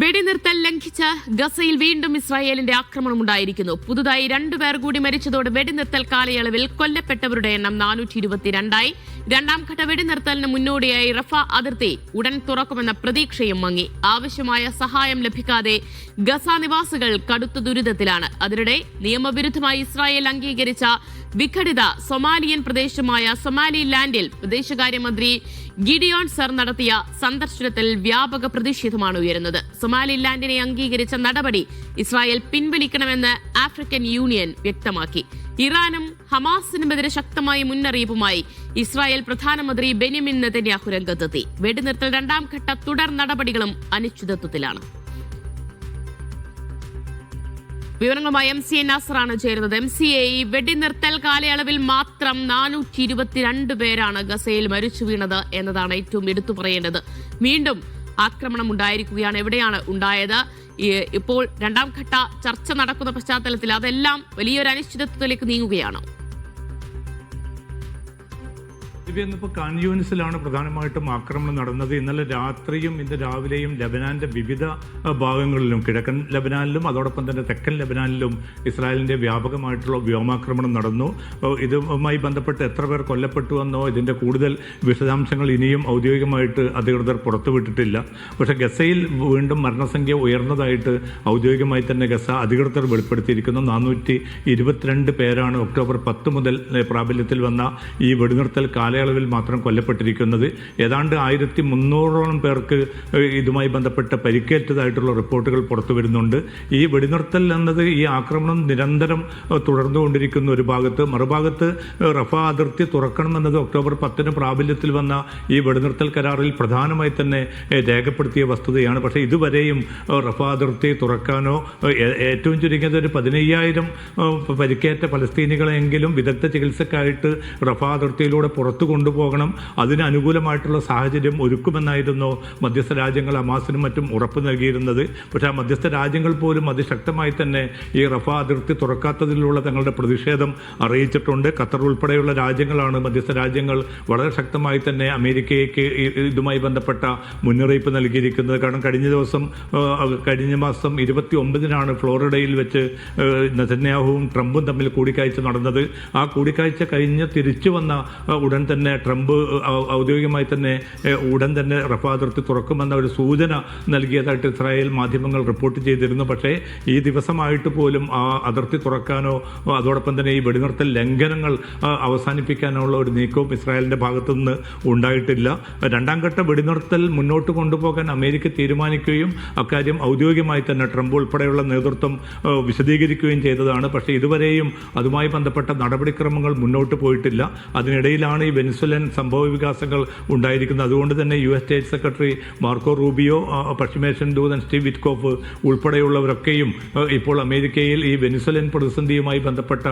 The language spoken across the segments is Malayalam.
വെടിനിർത്തൽ ലംഘിച്ച് ഗസയിൽ വീണ്ടും ഇസ്രായേലിന്റെ ആക്രമണമുണ്ടായിരിക്കുന്നു. പുതുതായി 2 പേർ കൂടി മരിച്ചതോടെ വെടിനിർത്തൽ കാലയളവിൽ കൊല്ലപ്പെട്ടവരുടെ എണ്ണം 422 രണ്ടാം ഘട്ട വെടിനിർത്തലിന് മുന്നോടിയായി റഫ അതിർത്തി ഉടൻ തുറക്കുമെന്ന പ്രതീക്ഷയും മങ്ങി. ആവശ്യമായ സഹായം ലഭിക്കാതെ ഗസ നിവാസികൾ കടുത്ത ദുരിതത്തിലാണ്. അതിനിടെ നിയമവിരുദ്ധമായി ഇസ്രായേൽ അംഗീകരിച്ച വിഘടിത സൊമാലിയൻ പ്രദേശമായ സൊമാലിലാൻഡിൽ വിദേശകാര്യമന്ത്രി ഗിഡിയോൺ സർ നടത്തിയ സന്ദർശനത്തിൽ വ്യാപക പ്രതിഷേധമാണ് ഉയരുന്നത്. സൊമാലിലാൻഡിനെ അംഗീകരിച്ച നടപടി ഇസ്രായേൽ പിൻവലിക്കണമെന്ന് ആഫ്രിക്കൻ യൂണിയൻ വ്യക്തമാക്കി. ഇറാനും ഹമാസിനുമെതിരെ ശക്തമായ മുന്നറിയിപ്പുമായി ഇസ്രായേൽ പ്രധാനമന്ത്രി ബെന്യാമിൻ നെതന്യാഹു രംഗത്തെത്തി. വെടിനിർത്തൽ രണ്ടാം ഘട്ട തുടർ നടപടികളും അനിശ്ചിതത്വത്തിലാണ്. വിവരങ്ങളുമായി MC നാസറാണ് ചേരുന്നത്. MC-യെ ഈ വെടിനിർത്തൽ കാലയളവിൽ മാത്രം 422 പേരാണ് ഗസയിൽ മരിച്ചു വീണത് എന്നതാണ് ഏറ്റവും എടുത്തു പറയേണ്ടത്. വീണ്ടും ആക്രമണം ഉണ്ടായിരിക്കുകയാണ്. എവിടെയാണ് ഉണ്ടായത്? ഇപ്പോൾ രണ്ടാം ഘട്ട ചർച്ച നടക്കുന്ന പശ്ചാത്തലത്തിൽ അതെല്ലാം വലിയൊരു അനിശ്ചിതത്വത്തിലേക്ക് നീങ്ങുകയാണ്. ഇന്നിപ്പോൾ ഖാൻ യൂനിസിലാണ് പ്രധാനമായിട്ടും ആക്രമണം നടന്നത്. ഇന്നലെ രാത്രിയും ഇന്ന് രാവിലെയും ലബനാന്റെ വിവിധ ഭാഗങ്ങളിലും കിഴക്കൻ ലബനാനിലും അതോടൊപ്പം തന്നെ തെക്കൻ ലബനാനിലും ഇസ്രായേലിന്റെ വ്യാപകമായിട്ടുള്ള വ്യോമാക്രമണം നടന്നു. ഇതുമായി ബന്ധപ്പെട്ട് എത്ര പേർ കൊല്ലപ്പെട്ടു എന്നോ ഇതിന്റെ കൂടുതൽ വിശദാംശങ്ങൾ ഇനിയും ഔദ്യോഗികമായിട്ട് അധികൃതർ പുറത്തുവിട്ടിട്ടില്ല. പക്ഷേ ഗസയിൽ വീണ്ടും മരണസംഖ്യ ഉയർന്നതായിട്ട് ഔദ്യോഗികമായി തന്നെ ഗസ അധികൃതർ വെളിപ്പെടുത്തിയിരിക്കുന്നു. 422 പേരാണ് ഒക്ടോബർ 10 മുതൽ പ്രാബല്യത്തിൽ വന്ന ഈ വെടിനിർത്തൽ കാലയളവിൽ മാത്രം കൊല്ലപ്പെട്ടിരിക്കുന്നത്. ഏതാണ്ട് 1300ഓളം പേർക്ക് ഇതുമായി ബന്ധപ്പെട്ട് പരിക്കേറ്റതായിട്ടുള്ള റിപ്പോർട്ടുകൾ പുറത്തു വരുന്നുണ്ട്. ഈ വെടിനിർത്തൽ എന്നത് ഈ ആക്രമണം നിരന്തരം തുടർന്നുകൊണ്ടിരിക്കുന്ന ഒരു ഭാഗത്ത്, മറുഭാഗത്ത് റഫ അതിർത്തി തുറക്കണമെന്നത് ഒക്ടോബർ 10 പ്രാബല്യത്തിൽ വന്ന ഈ വെടിനിർത്തൽ കരാറിൽ പ്രധാനമായി തന്നെ രേഖപ്പെടുത്തിയ വസ്തുതയാണ്. പക്ഷേ ഇതുവരെയും റഫ അതിർത്തി തുറക്കാനോ ഏറ്റവും ചുരുങ്ങിയത് ഒരു 15,000 പരിക്കേറ്റ പലസ്തീനികളെങ്കിലും വിദഗ്ധ ചികിത്സക്കായിട്ട് റഫ അതിർത്തിയിലൂടെ പുറത്തു കൊണ്ടുപോകണം, അതിന് അനുകൂലമായിട്ടുള്ള സാഹചര്യം ഒരുക്കുമെന്നായിരുന്നു മധ്യസ്ഥ രാജ്യങ്ങൾ ഹമാസിനും മറ്റും ഉറപ്പ് നൽകിയിരുന്നത്. പക്ഷേ ആ മധ്യസ്ഥ രാജ്യങ്ങൾ പോലും അതിശക്തമായി തന്നെ ഈ റഫ അതിർത്തി തുറക്കാത്തതിലുള്ള തങ്ങളുടെ പ്രതിഷേധം അറിയിച്ചിട്ടുണ്ട്. ഖത്തർ ഉൾപ്പെടെയുള്ള രാജ്യങ്ങളാണ് മധ്യസ്ഥ രാജ്യങ്ങൾ വളരെ ശക്തമായി തന്നെ അമേരിക്കയ്ക്ക് ഇതുമായി ബന്ധപ്പെട്ട മുന്നറിയിപ്പ് നൽകിയിരിക്കുന്നത്. കാരണം കഴിഞ്ഞ മാസം 29-നാണ് ഫ്ലോറിഡയിൽ വെച്ച് നെതന്യാഹുവും ട്രംപും തമ്മിൽ കൂടിക്കാഴ്ച നടന്നത്. ആ കൂടിക്കാഴ്ച കഴിഞ്ഞ് തിരിച്ചു വന്ന ഉടൻ തന്നെ ട്രംപ് ഔദ്യോഗികമായി തന്നെ ഉടൻ തന്നെ റഫ അതിർത്തി തുറക്കുമെന്ന ഒരു സൂചന നൽകിയതായിട്ട് ഇസ്രായേൽ മാധ്യമങ്ങൾ റിപ്പോർട്ട് ചെയ്തിരുന്നു. പക്ഷേ ഈ ദിവസമായിട്ട് പോലും ആ അതിർത്തി തുറക്കാനോ അതോടൊപ്പം തന്നെ ഈ വെടിനിർത്തൽ ലംഘനങ്ങൾ അവസാനിപ്പിക്കാനോ ഉള്ള ഒരു നീക്കവും ഇസ്രായേലിന്റെ ഭാഗത്തു നിന്ന് ഉണ്ടായിട്ടില്ല. രണ്ടാം ഘട്ട വെടിനിർത്തൽ മുന്നോട്ട് കൊണ്ടുപോകാൻ അമേരിക്ക തീരുമാനിക്കുകയും അക്കാര്യം ഔദ്യോഗികമായി തന്നെ ട്രംപ് ഉൾപ്പെടെയുള്ള നേതൃത്വം വിശദീകരിക്കുകയും ചെയ്തതാണ്. പക്ഷേ ഇതുവരെയും അതുമായി ബന്ധപ്പെട്ട നടപടിക്രമങ്ങൾ മുന്നോട്ട് പോയിട്ടില്ല. അതിനിടയിലാണ് ഈ വെനിസ്വലൻ സംഭവ വികാസങ്ങൾ ഉണ്ടായിരിക്കുന്നത്. അതുകൊണ്ട് തന്നെ US state secretary Marco Rubio, പശ്ചിമേഷ്യൻ ദൂതൻ സ്റ്റീവ് വിറ്റ്കോഫ് ഉൾപ്പെടെയുള്ളവരൊക്കെയും ഇപ്പോൾ അമേരിക്കയിൽ ഈ വെനിസ്വലൻ പ്രതിസന്ധിയുമായി ബന്ധപ്പെട്ട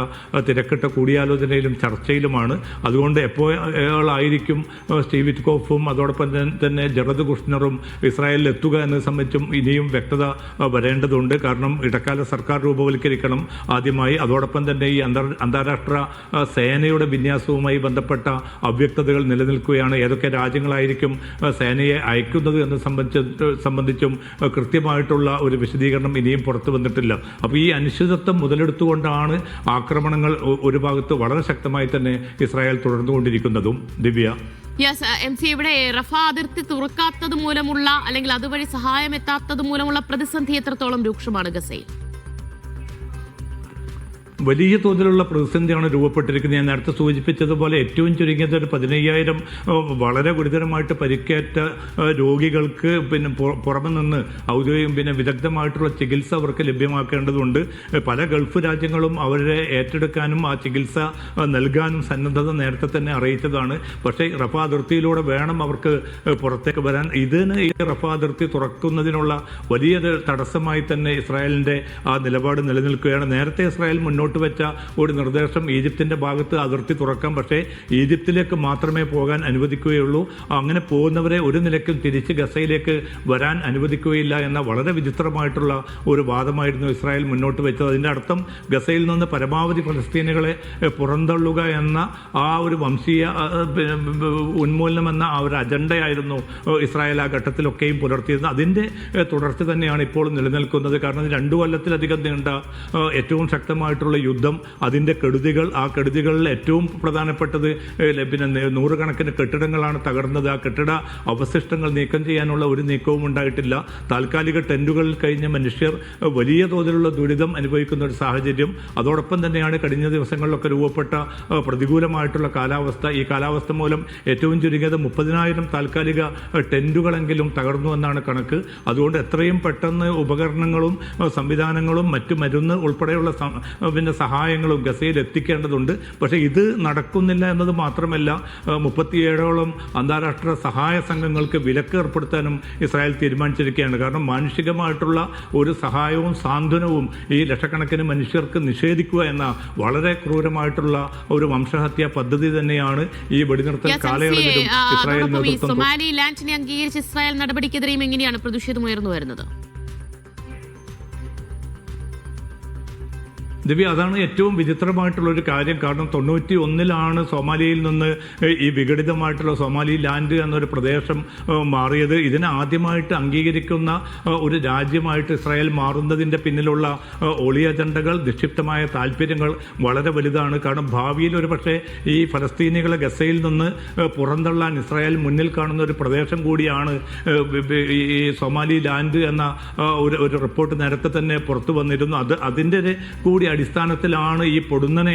തിരക്കിട്ട കൂടിയാലോചനയിലും ചർച്ചയിലുമാണ്. അതുകൊണ്ട് എപ്പോഴായിരിക്കും സ്റ്റീവ് വിറ്റ്കോഫും അതോടൊപ്പം തന്നെ ജറദ് കുഷ്നറും ഇസ്രായേലിൽ എത്തുക എന്നത് സംബന്ധിച്ചും ഇനിയും വ്യക്തത വരേണ്ടതുണ്ട്. കാരണം ഇടക്കാല സർക്കാർ രൂപവൽക്കരിക്കണം ആദ്യമായി. അതോടൊപ്പം തന്നെ ഈ അന്താരാഷ്ട്ര സേനയുടെ വിന്യാസവുമായി ബന്ധപ്പെട്ട അവ്യക്തതകൾ നിലനിൽക്കുകയാണ്. ഏതൊക്കെ രാജ്യങ്ങളായിരിക്കും സേനയെ അയക്കുന്നത് എന്ന് സംബന്ധിച്ചും കൃത്യമായിട്ടുള്ള ഒരു വിശദീകരണം ഇനിയും പുറത്തു വന്നിട്ടില്ല. അപ്പോൾ ഈ അനിശ്ചിതത്വം മുതലെടുത്തുകൊണ്ടാണ് ആക്രമണങ്ങൾ ഒരു ഭാഗത്ത് വളരെ ശക്തമായി തന്നെ ഇസ്രായേൽ തുടർന്നുകൊണ്ടിരിക്കുന്നതും. ദിവ്യ, MC, ഇവിടെ റഫ അതിർത്തി തുറക്കാത്തത് മൂലമുള്ള അല്ലെങ്കിൽ അതുവഴി സഹായം എത്താത്തത് മൂലമുള്ള പ്രതിസന്ധി എത്രത്തോളം രൂക്ഷമാണ് ഗസയിൽ? വലിയ തോതിലുള്ള പ്രതിസന്ധിയാണ് രൂപപ്പെട്ടിരിക്കുന്നത്. ഞാൻ നേരത്തെ സൂചിപ്പിച്ചതുപോലെ ഏറ്റവും ചുരുങ്ങിയത് ഒരു 15,000 വളരെ ഗുരുതരമായിട്ട് പരിക്കേറ്റ രോഗികൾക്ക് പുറമെ നിന്ന് ഔദ്യോഗിക വിദഗ്ധമായിട്ടുള്ള ചികിത്സ അവർക്ക് ലഭ്യമാക്കേണ്ടതുണ്ട്. പല ഗൾഫ് രാജ്യങ്ങളും അവരെ ഏറ്റെടുക്കാനും ആ ചികിത്സ നൽകാനും സന്നദ്ധത നേരത്തെ തന്നെ അറിയിച്ചതാണ്. പക്ഷേ റഫ അതിർത്തിയിലൂടെ വേണം അവർക്ക് പുറത്തേക്ക് വരാൻ. ഇതിന് ഈ റഫ അതിർത്തി തുറക്കുന്നതിനുള്ള വലിയൊരു തടസ്സമായി തന്നെ ഇസ്രായേലിന്റെ ആ നിലപാട് നിലനിൽക്കുകയാണ്. നേരത്തെ ഇസ്രായേൽ മുന്നോട്ട് മുന്നോട്ട് വെച്ച ഒരു നിർദ്ദേശം ഈജിപ്തിൻ്റെ ഭാഗത്ത് അതിർത്തി തുറക്കാം, പക്ഷേ ഈജിപ്തിലേക്ക് മാത്രമേ പോകാൻ അനുവദിക്കുകയുള്ളൂ. അങ്ങനെ പോകുന്നവരെ ഒരു നിലയ്ക്കും തിരിച്ച് ഗസയിലേക്ക് വരാൻ അനുവദിക്കുകയില്ല എന്ന വളരെ വിചിത്രമായിട്ടുള്ള ഒരു വാദമായിരുന്നു ഇസ്രായേൽ മുന്നോട്ട് വെച്ചത്. അതിൻ്റെ അർത്ഥം ഗസയിൽ നിന്ന് പരമാവധി ഫലസ്തീനികളെ പുറന്തള്ളുക എന്ന ആ ഒരു വംശീയ ഉന്മൂലനം എന്ന ആ ഒരു അജണ്ടയായിരുന്നു ഇസ്രായേൽ ആ ഘട്ടത്തിലൊക്കെയും പുലർത്തിയിരുന്നത്. അതിൻ്റെ തുടർച്ച തന്നെയാണ് ഇപ്പോൾ നിലനിൽക്കുന്നത്. കാരണം 2 കൊല്ലത്തിലധികം നീണ്ട ഏറ്റവും ശക്തമായിട്ടുള്ള യുദ്ധം, അതിൻ്റെ കെടുതികൾ, ആ കെടുതികളിൽ ഏറ്റവും പ്രധാനപ്പെട്ടത് പിന്നെ 100 കണക്കിന് കെട്ടിടങ്ങളാണ് തകർന്നത്. ആ കെട്ടിട അവശിഷ്ടങ്ങൾ നീക്കം ചെയ്യാനുള്ള ഒരു നീക്കവും ഉണ്ടായിട്ടില്ല. താൽക്കാലിക ടെൻറ്റുകളിൽ കഴിഞ്ഞ മനുഷ്യർ വലിയ തോതിലുള്ള ദുരിതം അനുഭവിക്കുന്ന ഒരു സാഹചര്യം. അതോടൊപ്പം തന്നെയാണ് കഴിഞ്ഞ ദിവസങ്ങളിലൊക്കെ രൂപപ്പെട്ട പ്രതികൂലമായിട്ടുള്ള കാലാവസ്ഥ. ഈ കാലാവസ്ഥ മൂലം ഏറ്റവും ചുരുങ്ങിയത് 30,000 താൽക്കാലിക ടെൻറ്റുകളെങ്കിലും തകർന്നു എന്നാണ് കണക്ക്. അതുകൊണ്ട് എത്രയും പെട്ടെന്ന് ഉപകരണങ്ങളും സംവിധാനങ്ങളും മറ്റു മരുന്ന് ഉൾപ്പെടെയുള്ള പിന്നെ സഹായങ്ങളും ഗസയിൽ എത്തിക്കേണ്ടതുണ്ട്. പക്ഷേ ഇത് നടക്കുന്നില്ല എന്നത് മാത്രമല്ല, 37ഓളം അന്താരാഷ്ട്ര സഹായ സംഘങ്ങൾക്ക് വിലക്ക് ഏർപ്പെടുത്താനും ഇസ്രായേൽ തീരുമാനിച്ചിരിക്കുകയാണ്. കാരണം മാനുഷികമായിട്ടുള്ള ഒരു സഹായവും സാന്ത്വനവും ഈ ലക്ഷക്കണക്കിന് മനുഷ്യർക്ക് നിഷേധിക്കുക എന്ന വളരെ ക്രൂരമായിട്ടുള്ള ഒരു വംശഹത്യാ പദ്ധതി തന്നെയാണ് ഈ വെടിനിർത്തൽ കാലയളവിലും ഇസ്രായേൽ നേതൃത്വം. സൊമാലിലാൻഡിനെ അംഗീകരിച്ച ഇസ്രായേൽ നടപടിക്കെതിരെയും എങ്ങനെയാണ് പ്രതിഷേധം ഉയർന്നു വരുന്നത്? ദിവ്യ, അതാണ് ഏറ്റവും വിചിത്രമായിട്ടുള്ളൊരു കാര്യം. കാരണം 91-ലാണ് സോമാലിയയിൽ നിന്ന് ഈ വിഘടിതമായിട്ടുള്ള സോമാലി ലാൻഡ് എന്നൊരു പ്രദേശം മാറിയത്. ഇതിനെ ആദ്യമായിട്ട് അംഗീകരിക്കുന്ന ഒരു രാജ്യമായിട്ട് ഇസ്രായേൽ മാറുന്നതിൻ്റെ പിന്നിലുള്ള ഒളി അജണ്ടകൾ, നിക്ഷിപ്തമായ താല്പര്യങ്ങൾ വളരെ വലുതാണ്. കാരണം ഭാവിയിൽ ഒരു പക്ഷേ ഈ ഫലസ്തീനികളെ ഗസയിൽ നിന്ന് പുറന്തള്ളാൻ ഇസ്രായേൽ മുന്നിൽ കാണുന്ന ഒരു പ്രദേശം കൂടിയാണ് ഈ സോമാലി ലാൻഡ് എന്ന ഒരു റിപ്പോർട്ട് നേരത്തെ തന്നെ പുറത്തു വന്നിരുന്നു. അതിൻ്റെ കൂടി അടിസ്ഥാനത്തിലാണ് ഈ പൊടുന്നനെ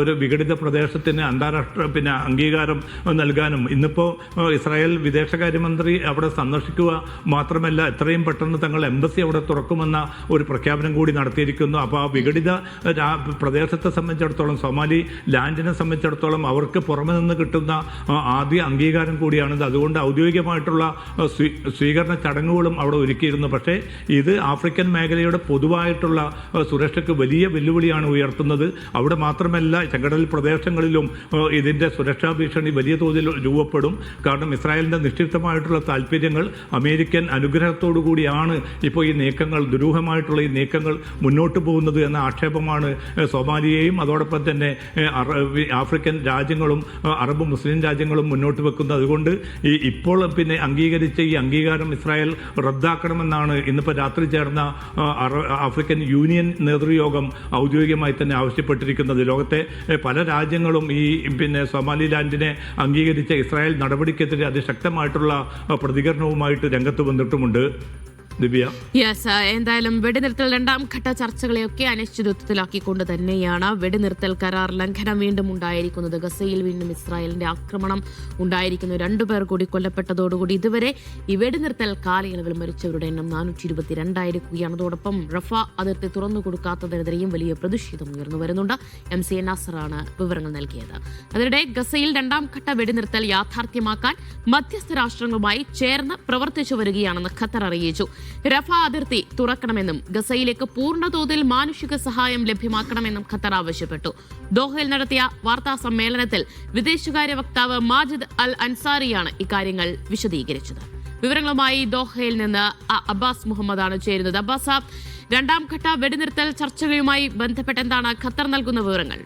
ഒരു വിഘടിത പ്രദേശത്തിന് അന്താരാഷ്ട്ര അംഗീകാരം നൽകാനും. ഇന്നിപ്പോൾ ഇസ്രായേൽ വിദേശകാര്യമന്ത്രി അവിടെ സന്ദർശിക്കുക മാത്രമല്ല, എത്രയും പെട്ടെന്ന് തങ്ങൾ എംബസി അവിടെ തുറക്കുമെന്ന ഒരു പ്രഖ്യാപനം കൂടി നടത്തിയിരിക്കുന്നു. അപ്പോൾ ആ വിഘടിത പ്രദേശത്തെ സംബന്ധിച്ചിടത്തോളം, സോമാലി ലാൻഡിനെ സംബന്ധിച്ചിടത്തോളം അവർക്ക് പുറമെ നിന്ന് കിട്ടുന്ന ആദ്യ അംഗീകാരം കൂടിയാണിത്. അതുകൊണ്ട് ഔദ്യോഗികമായിട്ടുള്ള സ്വീകരണ ചടങ്ങുകളും അവിടെ ഒരുക്കിയിരുന്നു. പക്ഷേ ഇത് ആഫ്രിക്കൻ മേഖലയുടെ പൊതുവായിട്ടുള്ള സുരക്ഷയ്ക്ക് വലിയ വെല്ലുവിളിയാണ് ഉയർത്തുന്നത്. അവിടെ മാത്രമല്ല, ചെങ്കടൽ പ്രദേശങ്ങളിലും ഇതിൻ്റെ സുരക്ഷാ ഭീഷണി വലിയ തോതിൽ രൂപപ്പെടും. കാരണം ഇസ്രായേലിൻ്റെ നിശ്ചിതമായിട്ടുള്ള താല്പര്യങ്ങൾ അമേരിക്കൻ അനുഗ്രഹത്തോടു കൂടിയാണ് ഇപ്പോൾ ഈ നീക്കങ്ങൾ, ദുരൂഹമായിട്ടുള്ള ഈ നീക്കങ്ങൾ മുന്നോട്ട് പോകുന്നത് എന്ന ആക്ഷേപമാണ് സോമാലിയയും അതോടൊപ്പം തന്നെ ആഫ്രിക്കൻ രാജ്യങ്ങളും അറബ് മുസ്ലിം രാജ്യങ്ങളും മുന്നോട്ട് വെക്കുന്നത്. അതുകൊണ്ട് ഇപ്പോൾ അംഗീകരിച്ച ഈ അംഗീകാരം ഇസ്രായേൽ റദ്ദാക്കണമെന്നാണ് ഇന്നിപ്പോൾ രാത്രി ചേർന്ന ആഫ്രിക്കൻ യൂണിയൻ നേതൃയോഗം ഔദ്യോഗികമായി തന്നെ ആവശ്യപ്പെട്ടിരിക്കുന്നത്. ലോകത്തെ പല രാജ്യങ്ങളും ഈ സോമാലിലാൻഡിനെ അംഗീകരിച്ച ഇസ്രായേൽ നടപടിക്കെതിരെ അതിശക്തമായിട്ടുള്ള പ്രതികരണവുമായിട്ട് രംഗത്ത് വന്നിട്ടുമുണ്ട്. ദിവ്യ, എന്തായാലും വെടിനിർത്തൽ 2ാം ഘട്ട ചർച്ചകളെയൊക്കെ അനിശ്ചിതത്വത്തിലാക്കിക്കൊണ്ട് തന്നെയാണ് വെടിനിർത്തൽ കരാർ ലംഘനം വീണ്ടും ഉണ്ടായിരിക്കുന്നത്. ഗസയിൽ വീണ്ടും ഇസ്രായേലിന്റെ ആക്രമണം ഉണ്ടായിരിക്കുന്നു. 2 പേർ കൂടി കൊല്ലപ്പെട്ടതോടുകൂടി ഇതുവരെ ഈ വെടിനിർത്തൽ കാലയളവിൽ മരിച്ചവരുടെ എണ്ണം 422 അതോടൊപ്പം റഫ അതിർത്തി തുറന്നു കൊടുക്കാത്തതിനെതിരെയും വലിയ പ്രതിഷേധം ഉയർന്നു വരുന്നുണ്ട്. MC നാസറാണ് വിവരങ്ങൾ നൽകിയത്. അതിനിടെ ഗസയിൽ 2ാം ഘട്ട വെടിനിർത്തൽ യാഥാർത്ഥ്യമാക്കാൻ മധ്യസ്ഥ രാഷ്ട്രങ്ങളുമായി ചേർന്ന് പ്രവർത്തിച്ചു വരികയാണെന്ന് ഖത്തർ അറിയിച്ചു. റഫ അതിർത്തി തുറക്കണമെന്നും ഗസയിലേക്ക് പൂർണ്ണതോതിൽ മാനുഷിക സഹായം ലഭ്യമാക്കണമെന്നും ഖത്തർ ആവശ്യപ്പെട്ടു. ദോഹയിൽ നടത്തിയ വാർത്താ സമ്മേളനത്തിൽ വിദേശകാര്യ വക്താവ് മാജിദ് അൽ അൻസാരിയാണ് ഇക്കാര്യങ്ങൾ വിശദീകരിച്ചത്. വിവരങ്ങളുമായി ദോഹയിൽ നിന്ന് അബ്ബാസ് മുഹമ്മദാണ് ചേരുന്നത്. അബ്ബാസ്, 2ാം ഘട്ട വെടിനിർത്തൽ ചർച്ചകളുമായി ബന്ധപ്പെട്ട് എന്താണ് ഖത്തർ നൽകുന്ന വിവരങ്ങൾ?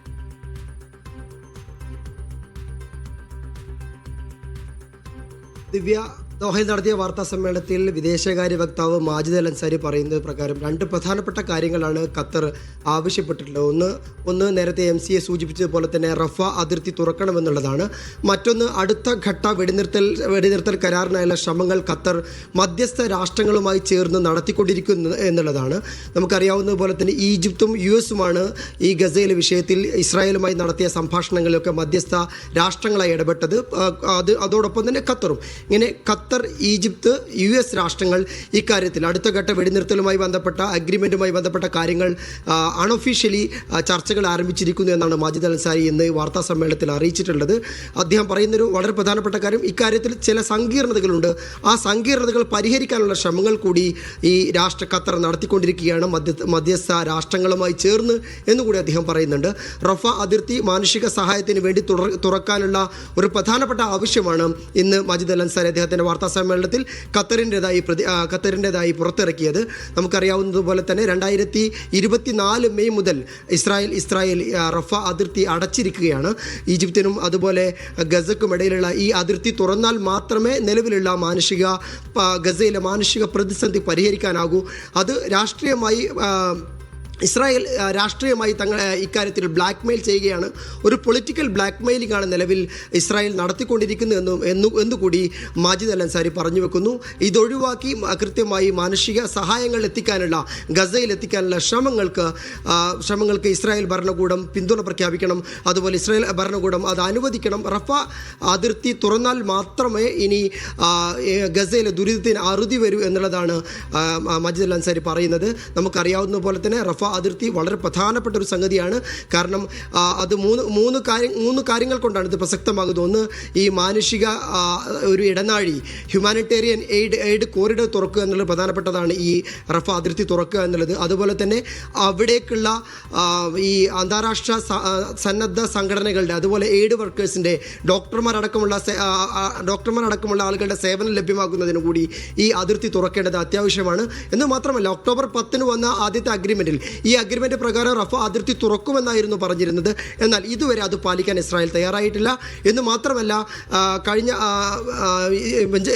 ദിവ്യ, ദോഹയിൽ നടത്തിയ വാർത്താ സമ്മേളനത്തിൽ വിദേശകാര്യ വക്താവ് മാജിദ് അൽ അൻസാരി പറയുന്നത് പ്രകാരം 2 പ്രധാനപ്പെട്ട കാര്യങ്ങളാണ് ഖത്തർ ആവശ്യപ്പെട്ടിട്ടുള്ളത്. ഒന്ന് നേരത്തെ MC സൂചിപ്പിച്ചതുപോലെ തന്നെ റഫ അതിർത്തി തുറക്കണമെന്നുള്ളതാണ്. മറ്റൊന്ന്, അടുത്ത ഘട്ട വെടിനിർത്തൽ കരാറിനായുള്ള ശ്രമങ്ങൾ ഖത്തർ മധ്യസ്ഥ രാഷ്ട്രങ്ങളുമായി ചേർന്ന് നടത്തിക്കൊണ്ടിരിക്കുന്നു എന്നുള്ളതാണ്. നമുക്കറിയാവുന്നതുപോലെ തന്നെ ഈജിപ്തും US-ഉമാണ് ഈ ഗസയിലെ വിഷയത്തിൽ ഇസ്രായേലുമായി നടത്തിയ സംഭാഷണങ്ങളിലൊക്കെ മധ്യസ്ഥ രാഷ്ട്രങ്ങളായി ഇടപെട്ടത്. അതോടൊപ്പം തന്നെ ഖത്തറും. ഇങ്ങനെ ഖത്തർ, ഈജിപ്ത്, US രാഷ്ട്രങ്ങൾ ഇക്കാര്യത്തിൽ അടുത്ത ഘട്ട വെടിനിർത്തലുമായി ബന്ധപ്പെട്ട അഗ്രിമെൻറ്റുമായി ബന്ധപ്പെട്ട കാര്യങ്ങൾ അൺഒഫീഷ്യലി ചർച്ചകൾ ആരംഭിച്ചിരിക്കുന്നു എന്നാണ് മാജിദ് അൻസാരി ഇന്ന് വാർത്താ സമ്മേളനത്തിൽ അറിയിച്ചിട്ടുള്ളത്. അദ്ദേഹം പറയുന്നൊരു വളരെ പ്രധാനപ്പെട്ട കാര്യം, ഇക്കാര്യത്തിൽ ചില സങ്കീർണതകളുണ്ട്. ആ സങ്കീർണതകൾ പരിഹരിക്കാനുള്ള ശ്രമങ്ങൾ കൂടി ഈ ഖത്തർ നടത്തിക്കൊണ്ടിരിക്കുകയാണ് മധ്യസ്ഥ രാഷ്ട്രങ്ങളുമായി ചേർന്ന് എന്നുകൂടി അദ്ദേഹം പറയുന്നുണ്ട്. റഫ അതിർത്തി മാനുഷിക സഹായത്തിന് വേണ്ടി തുറക്കാനുള്ള ഒരു പ്രധാനപ്പെട്ട ആവശ്യമാണ് ഇന്ന് മാജിദ് അൽ അൻസാരി അദ്ദേഹത്തിൻ്റെ വാർത്താ സമ്മേളനത്തിൽ ഖത്തറിൻ്റെതായി പുറത്തിറക്കിയത്. നമുക്കറിയാവുന്നതുപോലെ തന്നെ 2024 മെയ് മുതൽ ഇസ്രായേൽ റഫ അതിർത്തി അടച്ചിരിക്കുകയാണ്. ഈജിപ്തിനും അതുപോലെ ഗസക്കും ഇടയിലുള്ള ഈ അതിർത്തി തുറന്നാൽ മാത്രമേ നിലവിലുള്ള ഗസയിലെ മാനുഷിക പ്രതിസന്ധി പരിഹരിക്കാനാകൂ. അത് രാഷ്ട്രീയമായി ഇസ്രായേൽ രാഷ്ട്രീയമായി ഇക്കാര്യത്തിൽ ബ്ലാക്ക് മെയിൽ ചെയ്യുകയാണ്. ഒരു പൊളിറ്റിക്കൽ ബ്ലാക്ക് മെയിലിംഗ് ആണ് നിലവിൽ ഇസ്രായേൽ നടത്തിക്കൊണ്ടിരിക്കുന്നു എന്നുകൂടി മാജിദ് അൽ അൻസാരി പറഞ്ഞു വെക്കുന്നു. ഇതൊഴിവാക്കി കൃത്യമായി മാനുഷിക സഹായങ്ങൾ ഗസയിൽ എത്തിക്കാനുള്ള ശ്രമങ്ങൾക്ക് ഇസ്രായേൽ ഭരണകൂടം പിന്തുണ പ്രഖ്യാപിക്കണം. അതുപോലെ ഇസ്രായേൽ ഭരണകൂടം അത് അനുവദിക്കണം. റഫ അതിർത്തി തുറന്നാൽ മാത്രമേ ഇനി ഗസയിലെ ദുരിതത്തിന് അറുതി വരൂ എന്നുള്ളതാണ് മാജിദ് അൽ അൻസാരി പറയുന്നത്. നമുക്കറിയാവുന്ന പോലെ തന്നെ റഫ അതിർത്തി വളരെ പ്രധാനപ്പെട്ട ഒരു സംഗതിയാണ്. കാരണം അത് മൂന്ന് കാര്യങ്ങൾ കൊണ്ടാണ് ഇത് പ്രസക്തമാകുന്നത്. ഒന്ന്, ഈ മാനുഷിക ഒരു ഇടനാഴി, ഹ്യൂമാനിറ്റേറിയൻ എയ്ഡ് കോറിഡോർ തുറക്കുക എന്നുള്ളത് പ്രധാനപ്പെട്ടതാണ്, ഈ റഫ അതിർത്തി തുറക്കുക എന്നുള്ളത്. അതുപോലെ തന്നെ അവിടേക്കുള്ള ഈ അന്താരാഷ്ട്ര സന്നദ്ധ സംഘടനകളുടെ, അതുപോലെ എയ്ഡ് വർക്കേഴ്സിൻ്റെ, ഡോക്ടർമാരടക്കമുള്ള ആളുകളുടെ സേവനം ലഭ്യമാക്കുന്നതിന് കൂടി ഈ അതിർത്തി തുറക്കേണ്ടത് അത്യാവശ്യമാണ്. എന്ന് മാത്രമല്ല, ഒക്ടോബർ 10 വന്ന ആദ്യത്തെ അഗ്രിമെൻറ്റിൽ ഈ അഗ്രിമെൻ്റ് പ്രകാരം റഫ അതിർത്തി തുറക്കുമെന്നായിരുന്നു പറഞ്ഞിരുന്നത്. എന്നാൽ ഇതുവരെ അത് പാലിക്കാൻ ഇസ്രായേൽ തയ്യാറായിട്ടില്ല. എന്ന് മാത്രമല്ല, കഴിഞ്ഞ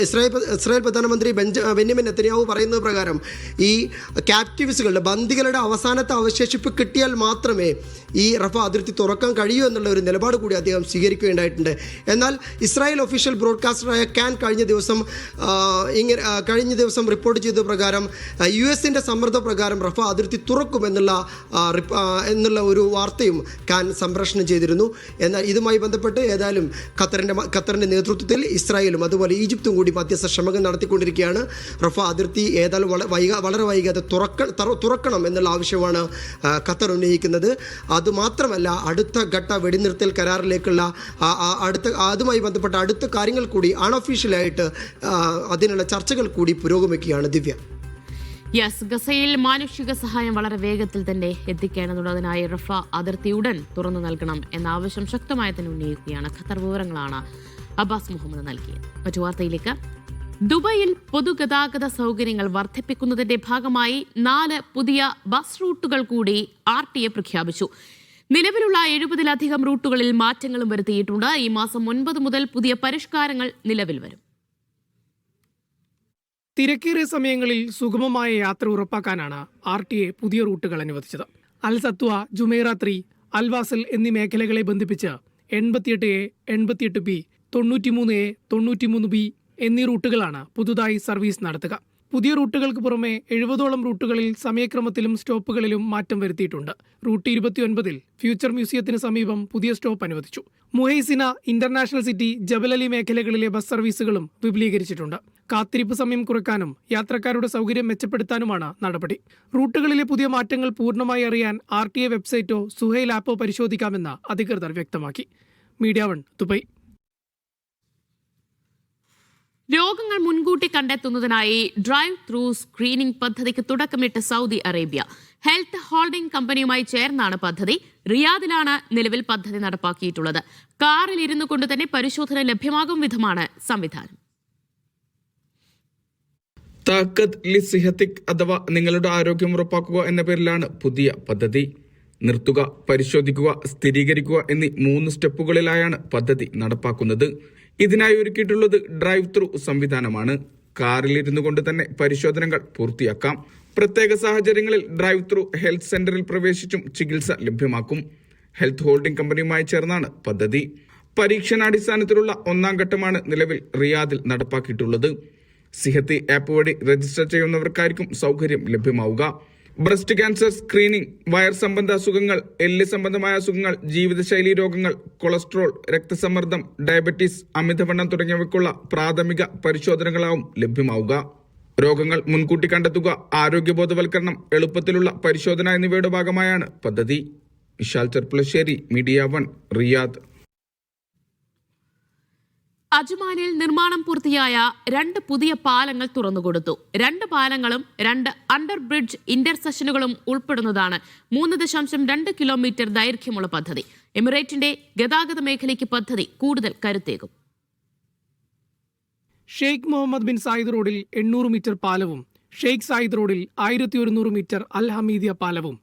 ഇസ്രായേൽ പ്രധാനമന്ത്രി ബെന്യാമിൻ നെതന്യാഹു പറയുന്നത് പ്രകാരം ഈ ക്യാപ്റ്റീവ്സുകളുടെ, ബന്ദികളുടെ അവസാനത്തെ അവശേഷിപ്പ് കിട്ടിയാൽ മാത്രമേ ഈ റഫ അതിർത്തി തുറക്കാൻ കഴിയൂ എന്നുള്ള ഒരു നിലപാട് കൂടി അദ്ദേഹം സ്വീകരിക്കുകയുണ്ടായിട്ടുണ്ട്. എന്നാൽ ഇസ്രായേൽ ഒഫീഷ്യൽ ബ്രോഡ്കാസ്റ്ററായ കാൻ കഴിഞ്ഞ ദിവസം റിപ്പോർട്ട് ചെയ്ത പ്രകാരം US-ന്റെ സമ്മർദ്ദപ്രകാരം റഫ അതിർത്തി എന്നുള്ള ഒരു വാർത്തയും കാൻ സംപ്രേഷണം ചെയ്തിരുന്നു. എന്നാൽ ഇതുമായി ബന്ധപ്പെട്ട് ഏതായാലും ഖത്തറിൻ്റെ നേതൃത്വത്തിൽ ഇസ്രായേലും അതുപോലെ ഈജിപ്തും കൂടി മധ്യസ്ഥ ശ്രമങ്ങൾ നടത്തിക്കൊണ്ടിരിക്കുകയാണ്. റഫ അതിർത്തി ഏതായാലും വളരെ വൈകാതെ തുറക്കണം എന്നുള്ള ആവശ്യമാണ് ഖത്തർ ഉന്നയിക്കുന്നത്. അതുമാത്രമല്ല, അടുത്ത ഘട്ട വെടിനിർത്തൽ കരാറിലേക്കുള്ള അതുമായി ബന്ധപ്പെട്ട അടുത്ത കാര്യങ്ങൾ കൂടി അൺഒഫീഷ്യലായിട്ട് അതിനുള്ള ചർച്ചകൾ കൂടി പുരോഗമിക്കുകയാണ്. ദിവ്യ. ഗസയിൽ മാനുഷിക സഹായം വളരെ വേഗത്തിൽ തന്നെ എത്തിക്കേണ്ടതുള്ളതിനായി റഫ അതിർത്തി ഉടൻ തുറന്നു നൽകണം എന്ന ആവശ്യം ശക്തമായി തന്നെ ഉന്നയിക്കുകയാണ് ഖത്തർ. വിവരങ്ങളാണ് അബ്ബാസ് മുഹമ്മദ് നൽകിയത്. മറ്റു വാർത്തയിലേക്ക്. ദുബൈയിൽ പൊതുഗതാഗത സൗകര്യങ്ങൾ വർദ്ധിപ്പിക്കുന്നതിന്റെ ഭാഗമായി 4 പുതിയ ബസ് റൂട്ടുകൾ കൂടി RTA പ്രഖ്യാപിച്ചു. നിലവിലുള്ള 70-ലധികം റൂട്ടുകളിൽ മാറ്റങ്ങളും വരുത്തിയിട്ടുണ്ട്. ഈ മാസം 9 മുതൽ പുതിയ പരിഷ്കാരങ്ങൾ നിലവിൽ വരും. തിരക്കേറിയ സമയങ്ങളിൽ സുഗമമായ യാത്ര ഉറപ്പാക്കാനാണ് RTA പുതിയ റൂട്ടുകൾ അനുവദിച്ചത്. അൽ സത്വ, ജുമൈറ 3, അൽവാസൽ എന്നീ മേഖലകളെ ബന്ധിപ്പിച്ച് 88A, 88B, 93A, 93B എന്നീ റൂട്ടുകളാണ് പുതുതായി സർവീസ് നടത്തുക. പുതിയ റൂട്ടുകൾക്ക് പുറമെ 70ഓളം റൂട്ടുകളിൽ സമയക്രമത്തിലും സ്റ്റോപ്പുകളിലും മാറ്റം വരുത്തിയിട്ടുണ്ട്. റൂട്ട് 29-ൽ ഫ്യൂച്ചർ മ്യൂസിയത്തിന് സമീപം പുതിയ സ്റ്റോപ്പ് അനുവദിച്ചു. മുഹൈസിന, ഇന്റർനാഷണൽ സിറ്റി, ജബൽ അലി മേഖലകളിലെ ബസ് സർവീസുകളും വിപുലീകരിച്ചിട്ടുണ്ട്. കാത്തിരിപ്പ് സമയം കുറയ്ക്കാനും യാത്രക്കാരുടെ സൗകര്യം മെച്ചപ്പെടുത്താനുമാണ് നടപടി. റൂട്ടുകളിലെ പുതിയ മാറ്റങ്ങൾ പൂർണ്ണമായി അറിയാൻ RTA വെബ്സൈറ്റോ സുഹൈൽ ആപ്പോ പരിശോധിക്കാമെന്ന് അധികൃതർ വ്യക്തമാക്കി. Media 1, Dubai. രോഗങ്ങൾ മുൻകൂട്ടി കണ്ടെത്തുന്നതിനായി ഡ്രൈവ് ത്രൂ സ്ക്രീനിംഗ് പദ്ധതിക്ക് തുടക്കമിട്ട് സൗദി അറേബ്യ. ഹെൽത്ത് ഹോൾഡിംഗ് കമ്പനിയുമായി ചേർന്നാണ് പദ്ധതി. റിയാദിലാണ് നിലവിൽ പദ്ധതി നടപ്പാക്കിയിട്ടുള്ളത്. കാറിൽ ഇരുന്നു കൊണ്ട് തന്നെ പരിശോധന ലഭ്യമാകും വിധമാണ് സംവിധാനം. താക്കത്ത് ലി സിഹത്തിക് അഥവാ നിങ്ങളുടെ ആരോഗ്യം ഉറപ്പാക്കുക എന്ന പേരിലാണ് പുതിയ പദ്ധതി. നിർത്തുക, പരിശോധിക്കുക, സ്ഥിരീകരിക്കുക എന്നീ 3 സ്റ്റെപ്പുകളിലായാണ് പദ്ധതി നടപ്പാക്കുന്നത്. ഇതിനായി ഒരുക്കിയിട്ടുള്ളത് ഡ്രൈവ് ത്രൂ സംവിധാനമാണ്. കാറിലിരുന്നു കൊണ്ട് തന്നെ പരിശോധനകൾ പൂർത്തിയാക്കാം. പ്രത്യേക സാഹചര്യങ്ങളിൽ ഡ്രൈവ് ത്രൂ ഹെൽത്ത് സെന്ററിൽ പ്രവേശിച്ചും ചികിത്സ ലഭ്യമാക്കും. ഹെൽത്ത് ഹോൾഡിംഗ് കമ്പനിയുമായി ചേർന്നാണ് പദ്ധതി. പരീക്ഷണാടിസ്ഥാനത്തിലുള്ള 1ാം ഘട്ടമാണ് നിലവിൽ റിയാദിൽ നടപ്പാക്കിയിട്ടുള്ളത്. സിഹത്തി ആപ്പ് വഴി രജിസ്റ്റർ ചെയ്യുന്നവർക്കായിരിക്കും സൗകര്യം ലഭ്യമാവുക. ബ്രസ്റ്റ് ക്യാൻസർ സ്ക്രീനിംഗ്, വയർ സംബന്ധ അസുഖങ്ങൾ, എല്ല് സംബന്ധമായ അസുഖങ്ങൾ, ജീവിതശൈലി രോഗങ്ങൾ, കൊളസ്ട്രോൾ, രക്തസമ്മർദ്ദം, ഡയബറ്റീസ്, അമിതവണ്ണം തുടങ്ങിയവയ്ക്കുള്ള പ്രാഥമിക പരിശോധനകളാവും ലഭ്യമാവുക. രോഗങ്ങൾ മുൻകൂട്ടി കണ്ടെത്തുക, ആരോഗ്യബോധവൽക്കരണം, എളുപ്പത്തിലുള്ള പരിശോധന എന്നിവയുടെ ഭാഗമായാണ് പദ്ധതി. Vishal Cherpulassery, media 1, Riyadh. അജ്മാനിൽ നിർമ്മാണം പൂർത്തിയായ 2 പുതിയ പാലങ്ങൾ തുറന്നുകൊടുത്തു. 2 പാലങ്ങളും 2 അണ്ടർ ബ്രിഡ്ജ് ഇന്റർസെക്ഷനുകളും ഉൾപ്പെടുന്നതാണ് 3.2 കിലോമീറ്റർ ദൈർഘ്യമുള്ള പദ്ധതി. എമിറേറ്റിന്റെ ഗതാഗത മേഖലയ്ക്ക് പദ്ധതി കൂടുതൽ കരുത്തേകും. ഷെയ്ഖ് മുഹമ്മദ് ബിൻ സായിദ് റോഡിൽ 800 മീറ്റർ പാലവും ഷെയ്ഖ് സായിദ് റോഡിൽ 1100 മീറ്റർ അൽ ഹമീദിയ പാലവും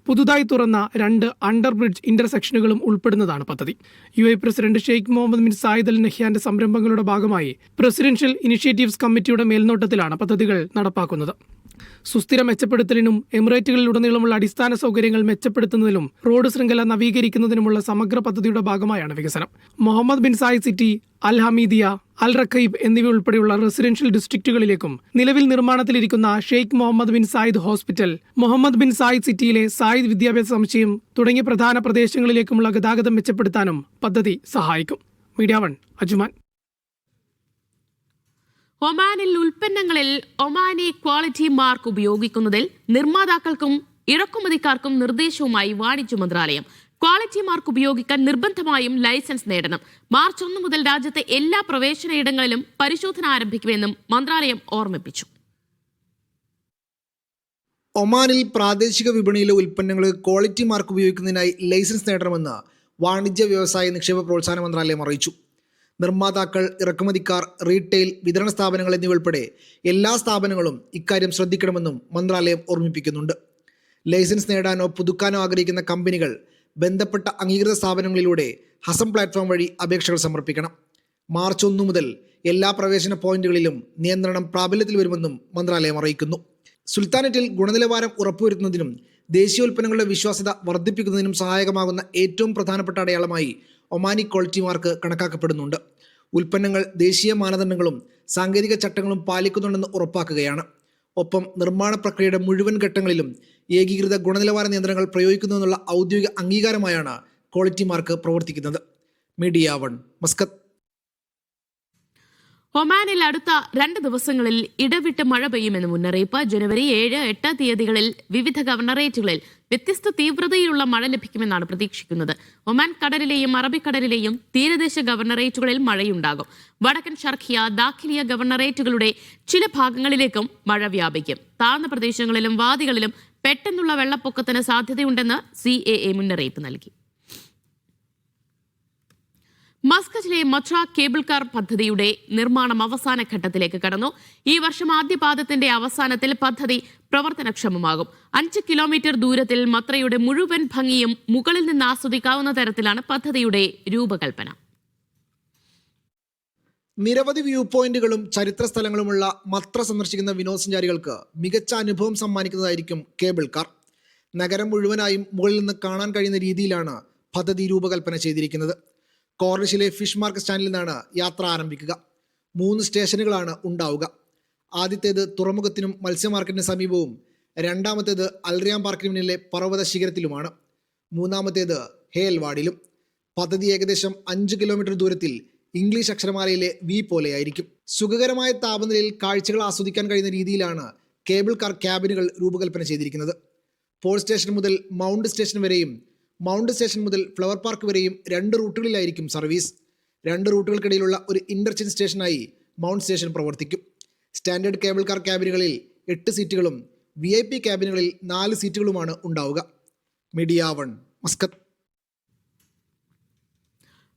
പുതുതായി തുറന്ന 2 അണ്ടർ ബ്രിഡ്ജ് ഇന്റർസെക്ഷനുകളും ഉൾപ്പെടുന്നതാണ് പദ്ധതി. UAE president Sheikh Mohammed bin Zayed Al നഹ്യാന്റെ സംരംഭങ്ങളുടെ ഭാഗമായി പ്രസിഡൻഷ്യൽ ഇനിഷ്യേറ്റീവ്സ് കമ്മിറ്റിയുടെ മേൽനോട്ടത്തിലാണ് പദ്ധതികൾ നടപ്പാക്കുന്നത്. സുസ്ഥിര മെച്ചപ്പെടുത്തലിനും എമിറേറ്റുകളിലുടനീളമുള്ള അടിസ്ഥാന സൗകര്യങ്ങൾ മെച്ചപ്പെടുത്തുന്നതിനും റോഡ് ശൃംഖല നവീകരിക്കുന്നതിനുമുള്ള സമഗ്ര പദ്ധതിയുടെ ഭാഗമായാണ് വികസനം. Mohammed bin Zayed city, Al Hamidiya, Al Raqaib എന്നിവ ഉൾപ്പെടെയുള്ള റെസിഡൻഷ്യൽ ഡിസ്ട്രിക്റ്റുകളിലേക്കും നിലവിൽ നിർമ്മാണത്തിലിരിക്കുന്ന Sheikh Mohammed bin Zayed hospital, Mohammed bin Zayed സിറ്റിയിലെ സായിദ് വിദ്യാഭ്യാസ സമുച്ചയം തുടങ്ങിയ പ്രധാന പ്രദേശങ്ങളിലേക്കുമുള്ള ഗതാഗതം മെച്ചപ്പെടുത്താനും പദ്ധതി സഹായിക്കും. Media 1, Ajman. ഒമാനിൽ ഉൽപ്പന്നങ്ങളിൽ ഒമാനി ക്വാളിറ്റി മാർക്ക് ഉപയോഗിക്കുന്നതിൽ നിർമ്മാതാക്കൾക്കും ഇറക്കുമതിക്കാർക്കും നിർദ്ദേശവുമായി വാണിജ്യ മന്ത്രാലയം. ക്വാളിറ്റി മാർക്ക് ഉപയോഗിക്കാൻ നിർബന്ധമായും ലൈസൻസ് നേടണം. മാർച്ച് 1 മുതൽ രാജ്യത്തെ എല്ലാ പ്രവേശനയിടങ്ങളിലും പരിശോധന ആരംഭിക്കുമെന്നും മന്ത്രാലയം ഓർമ്മിപ്പിച്ചു. ഒമാനിൽ പ്രാദേശിക വിപണിയിലെ ഉൽപ്പന്നങ്ങൾ ക്വാളിറ്റി മാർക്ക് ഉപയോഗിക്കുന്നതിനായി ലൈസൻസ് നേടണമെന്ന് വാണിജ്യ വ്യവസായ നിക്ഷേപ പ്രോത്സാഹന മന്ത്രാലയം അറിയിച്ചു. നിർമ്മാതാക്കൾ, ഇറക്കുമതിക്കാർ, റീറ്റെയിൽ, വിതരണ സ്ഥാപനങ്ങൾ എന്നിവയുൾപ്പെടെ എല്ലാ സ്ഥാപനങ്ങളും ഇക്കാര്യം ശ്രദ്ധിക്കണമെന്നും മന്ത്രാലയം ഓർമ്മിപ്പിക്കുന്നുണ്ട്. ലൈസൻസ് നേടാനോ പുതുക്കാനോ ആഗ്രഹിക്കുന്ന കമ്പനികൾ ബന്ധപ്പെട്ട അംഗീകൃത സ്ഥാപനങ്ങളിലൂടെ ഹസം പ്ലാറ്റ്ഫോം വഴി അപേക്ഷകൾ സമർപ്പിക്കണം. മാർച്ച് 1 മുതൽ എല്ലാ പ്രവേശന പോയിന്റുകളിലും നിയന്ത്രണം പ്രാബല്യത്തിൽ വരുമെന്നും മന്ത്രാലയം അറിയിക്കുന്നു. സുൽത്താനറ്റിൽ ഗുണനിലവാരം ഉറപ്പുവരുത്തുന്നതിനും ദേശീയോൽപ്പന്നങ്ങളുടെ വിശ്വാസ്യത വർദ്ധിപ്പിക്കുന്നതിനും സഹായകമാകുന്ന ഏറ്റവും പ്രധാനപ്പെട്ട അടയാളമായി ഒമാനി ക്വാളിറ്റി മാർക്ക് കണക്കാക്കപ്പെടുന്നുണ്ട്. ഉൽപ്പന്നങ്ങൾ ദേശീയ മാനദണ്ഡങ്ങളും സാങ്കേതിക ചട്ടങ്ങളും പാലിക്കുന്നുണ്ടെന്ന് ഉറപ്പാക്കുകയാണ്. ഒപ്പം നിർമ്മാണ പ്രക്രിയയുടെ മുഴുവൻ ഘട്ടങ്ങളിലും ഏകീകൃത ഗുണനിലവാര നിയന്ത്രണങ്ങൾ പ്രയോഗിക്കുന്നുവെന്നുള്ള ഔദ്യോഗിക അംഗീകാരമായാണ് ക്വാളിറ്റി മാർക്ക് പ്രവർത്തിക്കുന്നത്. Media 1, Muscat. ഒമാനിൽ അടുത്ത 2 ദിവസങ്ങളിൽ ഇടവിട്ട് മഴ പെയ്യുമെന്ന് മുന്നറിയിപ്പ്. ജനുവരി 7, 8 തീയതികളിൽ വിവിധ ഗവർണറേറ്റുകളിൽ വ്യത്യസ്ത തീവ്രതയിലുള്ള മഴ ലഭിക്കുമെന്നാണ് പ്രതീക്ഷിക്കുന്നത്. ഒമാൻ കടലിലെയും അറബിക്കടലിലെയും തീരദേശ ഗവർണറേറ്റുകളിൽ മഴയുണ്ടാകും. വടക്കൻ ഷർഖിയ, ദാഖിലിയ ഗവർണറേറ്റുകളുടെ ചില ഭാഗങ്ങളിലേക്കും മഴ വ്യാപിക്കും. താഴ്ന്ന പ്രദേശങ്ങളിലും വാദികളിലും പെട്ടെന്നുള്ള വെള്ളപ്പൊക്കത്തിന് സാധ്യതയുണ്ടെന്ന് CAA മുന്നറിയിപ്പ് നൽകി. മസ്കറ്റിലെ മട്ര കേബിൾ കാർ പദ്ധതിയുടെ നിർമ്മാണം അവസാന ഘട്ടത്തിലേക്ക് കടന്നു. ഈ വർഷം ആദ്യപാദത്തിന്റെ അവസാനത്തിൽ പദ്ധതി പ്രവർത്തനക്ഷമമാകും. 5 കിലോമീറ്റർ ദൂരത്തിൽ മത്രയുടെ മുഴുവൻ ഭംഗിയും മുകളിൽ നിന്ന് ആസ്വദിക്കാവുന്ന തരത്തിലാണ് പദ്ധതിയുടെ രൂപകൽപ്പന. നിരവധി വ്യൂ പോയിന്റുകളും ചരിത്ര സ്ഥലങ്ങളുമുള്ള മത്ര സന്ദർശിക്കുന്ന വിനോദസഞ്ചാരികൾക്ക് മികച്ച അനുഭവം സമ്മാനിക്കുന്നതായിരിക്കും കേബിൾ കാർ. നഗരം മുഴുവനായും മുകളിൽ നിന്ന് കാണാൻ കഴിയുന്ന രീതിയിലാണ് പദ്ധതി രൂപകൽപ്പന ചെയ്തിരിക്കുന്നത്. കോർണിഷിലെ ഫിഷ് മാർക്ക് സ്റ്റാൻഡിൽ നിന്നാണ് യാത്ര ആരംഭിക്കുക. 3 സ്റ്റേഷനുകളാണ് ഉണ്ടാവുക. ആദ്യത്തേത് തുറമുഖത്തിനും മത്സ്യ മാർക്കറ്റിന് സമീപവും, രണ്ടാമത്തേത് അൽറിയാം പാർക്കിന് മുന്നിലെ പർവ്വത ശിഖരത്തിലുമാണ്, മൂന്നാമത്തേത് ഹേൽവാഡിലും. പദ്ധതി ഏകദേശം 5 കിലോമീറ്റർ ദൂരത്തിൽ ഇംഗ്ലീഷ് അക്ഷരമാലയിലെ വി പോലെയായിരിക്കും. സുഖകരമായ താപനിലയിൽ കാഴ്ചകൾ ആസ്വദിക്കാൻ കഴിയുന്ന രീതിയിലാണ് കേബിൾ കാർ ക്യാബിനുകൾ രൂപകൽപ്പന ചെയ്തിരിക്കുന്നത്. പോൾ സ്റ്റേഷൻ മുതൽ മൗണ്ട് സ്റ്റേഷൻ വരെയും മൗണ്ട് സ്റ്റേഷൻ മുതൽ ഫ്ലവർ പാർക്ക് വരെയും 2 റൂട്ടുകളിലായിരിക്കും സർവീസ്. 2 റൂട്ടുകൾക്കിടയിലുള്ള ഒരു ഇന്റർചേഞ്ച് സ്റ്റേഷനായി മൗണ്ട് സ്റ്റേഷൻ പ്രവർത്തിക്കും. സ്റ്റാൻഡേർഡ് കേബിൾ കാർ ക്യാബിനുകളിൽ 8 സീറ്റുകളും VIP ക്യാബിനുകളിൽ 4 സീറ്റുകളുമാണ് ഉണ്ടാവുക. Media 1, Muscat.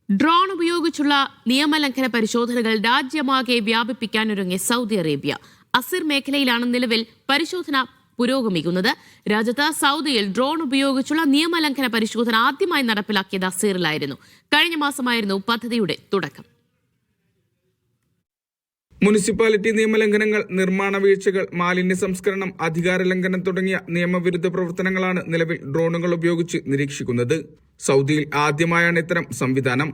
ഡ്രോൺ ഉപയോഗിച്ചുള്ള നിയമലംഘന പരിശോധനകൾ രാജ്യമാകെ വ്യാപിപ്പിക്കാനൊരുങ്ങി സൗദി അറേബ്യ. അസിർ മേഖലയിലാണ് നിലവിൽ പരിശോധന പുരോഗമിക്കുന്നത്. രാജ്യത്ത് സൗദിയിൽ ഡ്രോൺ ഉപയോഗിച്ചുള്ള നിയമലംഘന പരിശോധന ആദ്യമായി നടപ്പിലാക്കിയത് അസീറിലായിരുന്നു. കഴിഞ്ഞ മാസമായിരുന്നു പദ്ധതിയുടെ തുടക്കം. മുനിസിപ്പാലിറ്റി നിയമലംഘനങ്ങൾ, നിർമ്മാണ വീഴ്ചകൾ, മാലിന്യ സംസ്കരണം, അധികാര ലംഘനം തുടങ്ങിയ നിയമവിരുദ്ധ പ്രവർത്തനങ്ങളാണ് നിലവിൽ ഡ്രോണുകൾ ഉപയോഗിച്ച് നിരീക്ഷിക്കുന്നത്. സൗദിയിൽ ആദ്യമായാണ് ഇത്തരം സംവിധാനം.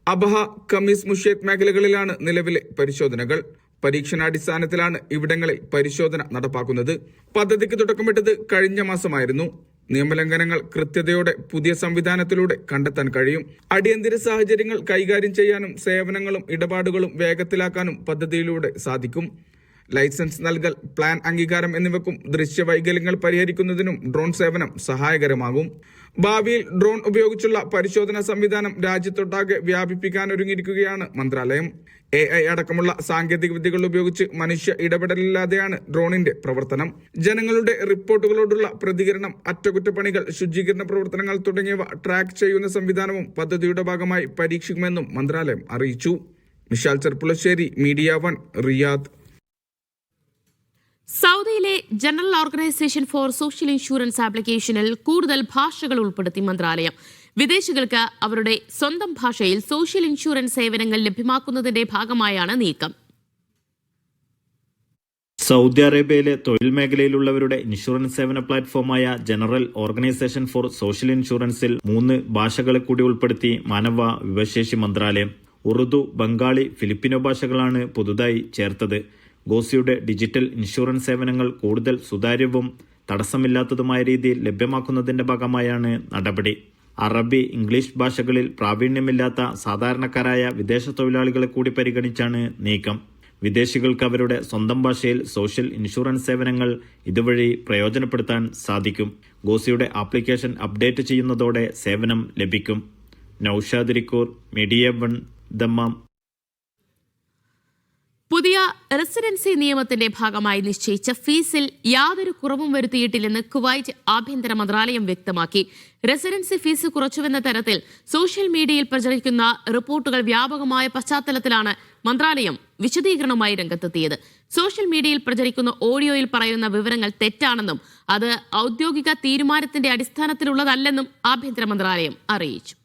അബഹ, ഖമീസ്, മുഷേത്ത് മേഖലകളിലാണ് നിലവിലെ പരിശോധനകൾ. പരീക്ഷണാടിസ്ഥാനത്തിലാണ് ഇവിടങ്ങളിൽ പരിശോധന നടപ്പാക്കുന്നത്. പദ്ധതിക്ക് തുടക്കമിട്ടത് കഴിഞ്ഞ മാസമായിരുന്നു. നിയമലംഘനങ്ങൾ കൃത്യതയോടെ പുതിയ സംവിധാനത്തിലൂടെ കണ്ടെത്താൻ കഴിയും. അടിയന്തര സാഹചര്യങ്ങൾ കൈകാര്യം ചെയ്യാനും സേവനങ്ങളും ഇടപാടുകളും വേഗത്തിലാക്കാനും പദ്ധതിയിലൂടെ സാധിക്കും. ലൈസൻസ് നൽകൽ, പ്ലാൻ അംഗീകാരം എന്നിവയ്ക്കും ദൃശ്യവൈകല്യങ്ങൾ പരിഹരിക്കുന്നതിനും ഡ്രോൺ സേവനം സഹായകരമാകും. ഭാവിയിൽ ഡ്രോൺ ഉപയോഗിച്ചുള്ള പരിശോധനാ സംവിധാനം രാജ്യത്തൊട്ടാകെ വ്യാപിപ്പിക്കാനൊരുങ്ങിയിരിക്കുകയാണ് മന്ത്രാലയം. AI അടക്കമുള്ള സാങ്കേതിക വിദ്യകൾ ഉപയോഗിച്ച് മനുഷ്യ ഇടപെടലില്ലാതെയാണ് ഡ്രോണിന്റെ പ്രവർത്തനം. ജനങ്ങളുടെ റിപ്പോർട്ടുകളോടുള്ള പ്രതികരണം, അറ്റകുറ്റപ്പണികൾ, ശുചീകരണ പ്രവർത്തനങ്ങൾ തുടങ്ങിയവ ട്രാക്ക് ചെയ്യുന്ന സംവിധാനവും പദ്ധതിയുടെ ഭാഗമായി പരീക്ഷിക്കുമെന്നും മന്ത്രാലയം അറിയിച്ചു. Mishal Cherpulassery, media 1, Riyadh. സൗദിയിലെ general organisation for social insurance ആപ്ലിക്കേഷനിൽ കൂടുതൽ ഭാഷകൾ ഉൾപ്പെടുത്തി മന്ത്രാലയം. വിദേശികൾക്ക് അവരുടെ സ്വന്തം ഭാഷയിൽ സോഷ്യൽ ഇൻഷുറൻസ് സേവനങ്ങൾ ലഭ്യമാക്കുന്നതിന്റെ ഭാഗമായാണ് നീക്കം. സൗദി അറേബ്യയിലെ തൊഴിൽ മേഖലയിലുള്ളവരുടെ ഇൻഷുറൻസ് സേവന പ്ലാറ്റ്ഫോമായ ജനറൽ ഓർഗനൈസേഷൻ ഫോർ സോഷ്യൽ ഇൻഷുറൻസിൽ 3 ഭാഷകളെ കൂടി ഉൾപ്പെടുത്തി മാനവ വിഭവശേഷി മന്ത്രാലയം. ഉറുദു, ബംഗാളി, ഫിലിപ്പിനോ ഭാഷകളാണ് പുതുതായി ചേർത്തത്. ഗോസിയുടെ ഡിജിറ്റൽ ഇൻഷുറൻസ് സേവനങ്ങൾ കൂടുതൽ സുതാര്യവും തടസ്സമില്ലാത്തതുമായ രീതിയിൽ ലഭ്യമാക്കുന്നതിന്റെ ഭാഗമായാണ് നടപടി. അറബി, ഇംഗ്ലീഷ് ഭാഷകളിൽ പ്രാവീണ്യമില്ലാത്ത സാധാരണക്കാരായ വിദേശ തൊഴിലാളികളെ കൂടി പരിഗണിച്ചാണ് നീക്കം. വിദേശികൾക്ക് അവരുടെ സ്വന്തം ഭാഷയിൽ സോഷ്യൽ ഇൻഷുറൻസ് സേവനങ്ങൾ ഇതുവഴി പ്രയോജനപ്പെടുത്താൻ സാധിക്കും. ഗോസിയുടെ ആപ്ലിക്കേഷൻ അപ്ഡേറ്റ് ചെയ്യുന്നതോടെ സേവനം ലഭിക്കും. Naushad റിക്കൂർ, media 1, Dammam. പുതിയ റെസിഡൻസി നിയമത്തിന്റെ ഭാഗമായി നിശ്ചയിച്ച ഫീസിൽ യാതൊരു കുറവും വരുത്തിയിട്ടില്ലെന്ന് കുവൈറ്റ് ആഭ്യന്തര മന്ത്രാലയം വ്യക്തമാക്കി. റെസിഡൻസി ഫീസ് കുറച്ചുവെന്ന തരത്തിൽ സോഷ്യൽ മീഡിയയിൽ പ്രചരിക്കുന്ന റിപ്പോർട്ടുകൾ വ്യാപകമായ പശ്ചാത്തലത്തിലാണ് മന്ത്രാലയം വിശദീകരണവുമായി രംഗത്തെത്തിയത്. സോഷ്യൽ മീഡിയയിൽ പ്രചരിക്കുന്ന ഓഡിയോയിൽ പറയുന്ന വിവരങ്ങൾ തെറ്റാണെന്നും അത് ഔദ്യോഗിക തീരുമാനത്തിന്റെ അടിസ്ഥാനത്തിലുള്ളതല്ലെന്നും ആഭ്യന്തര മന്ത്രാലയം അറിയിച്ചു.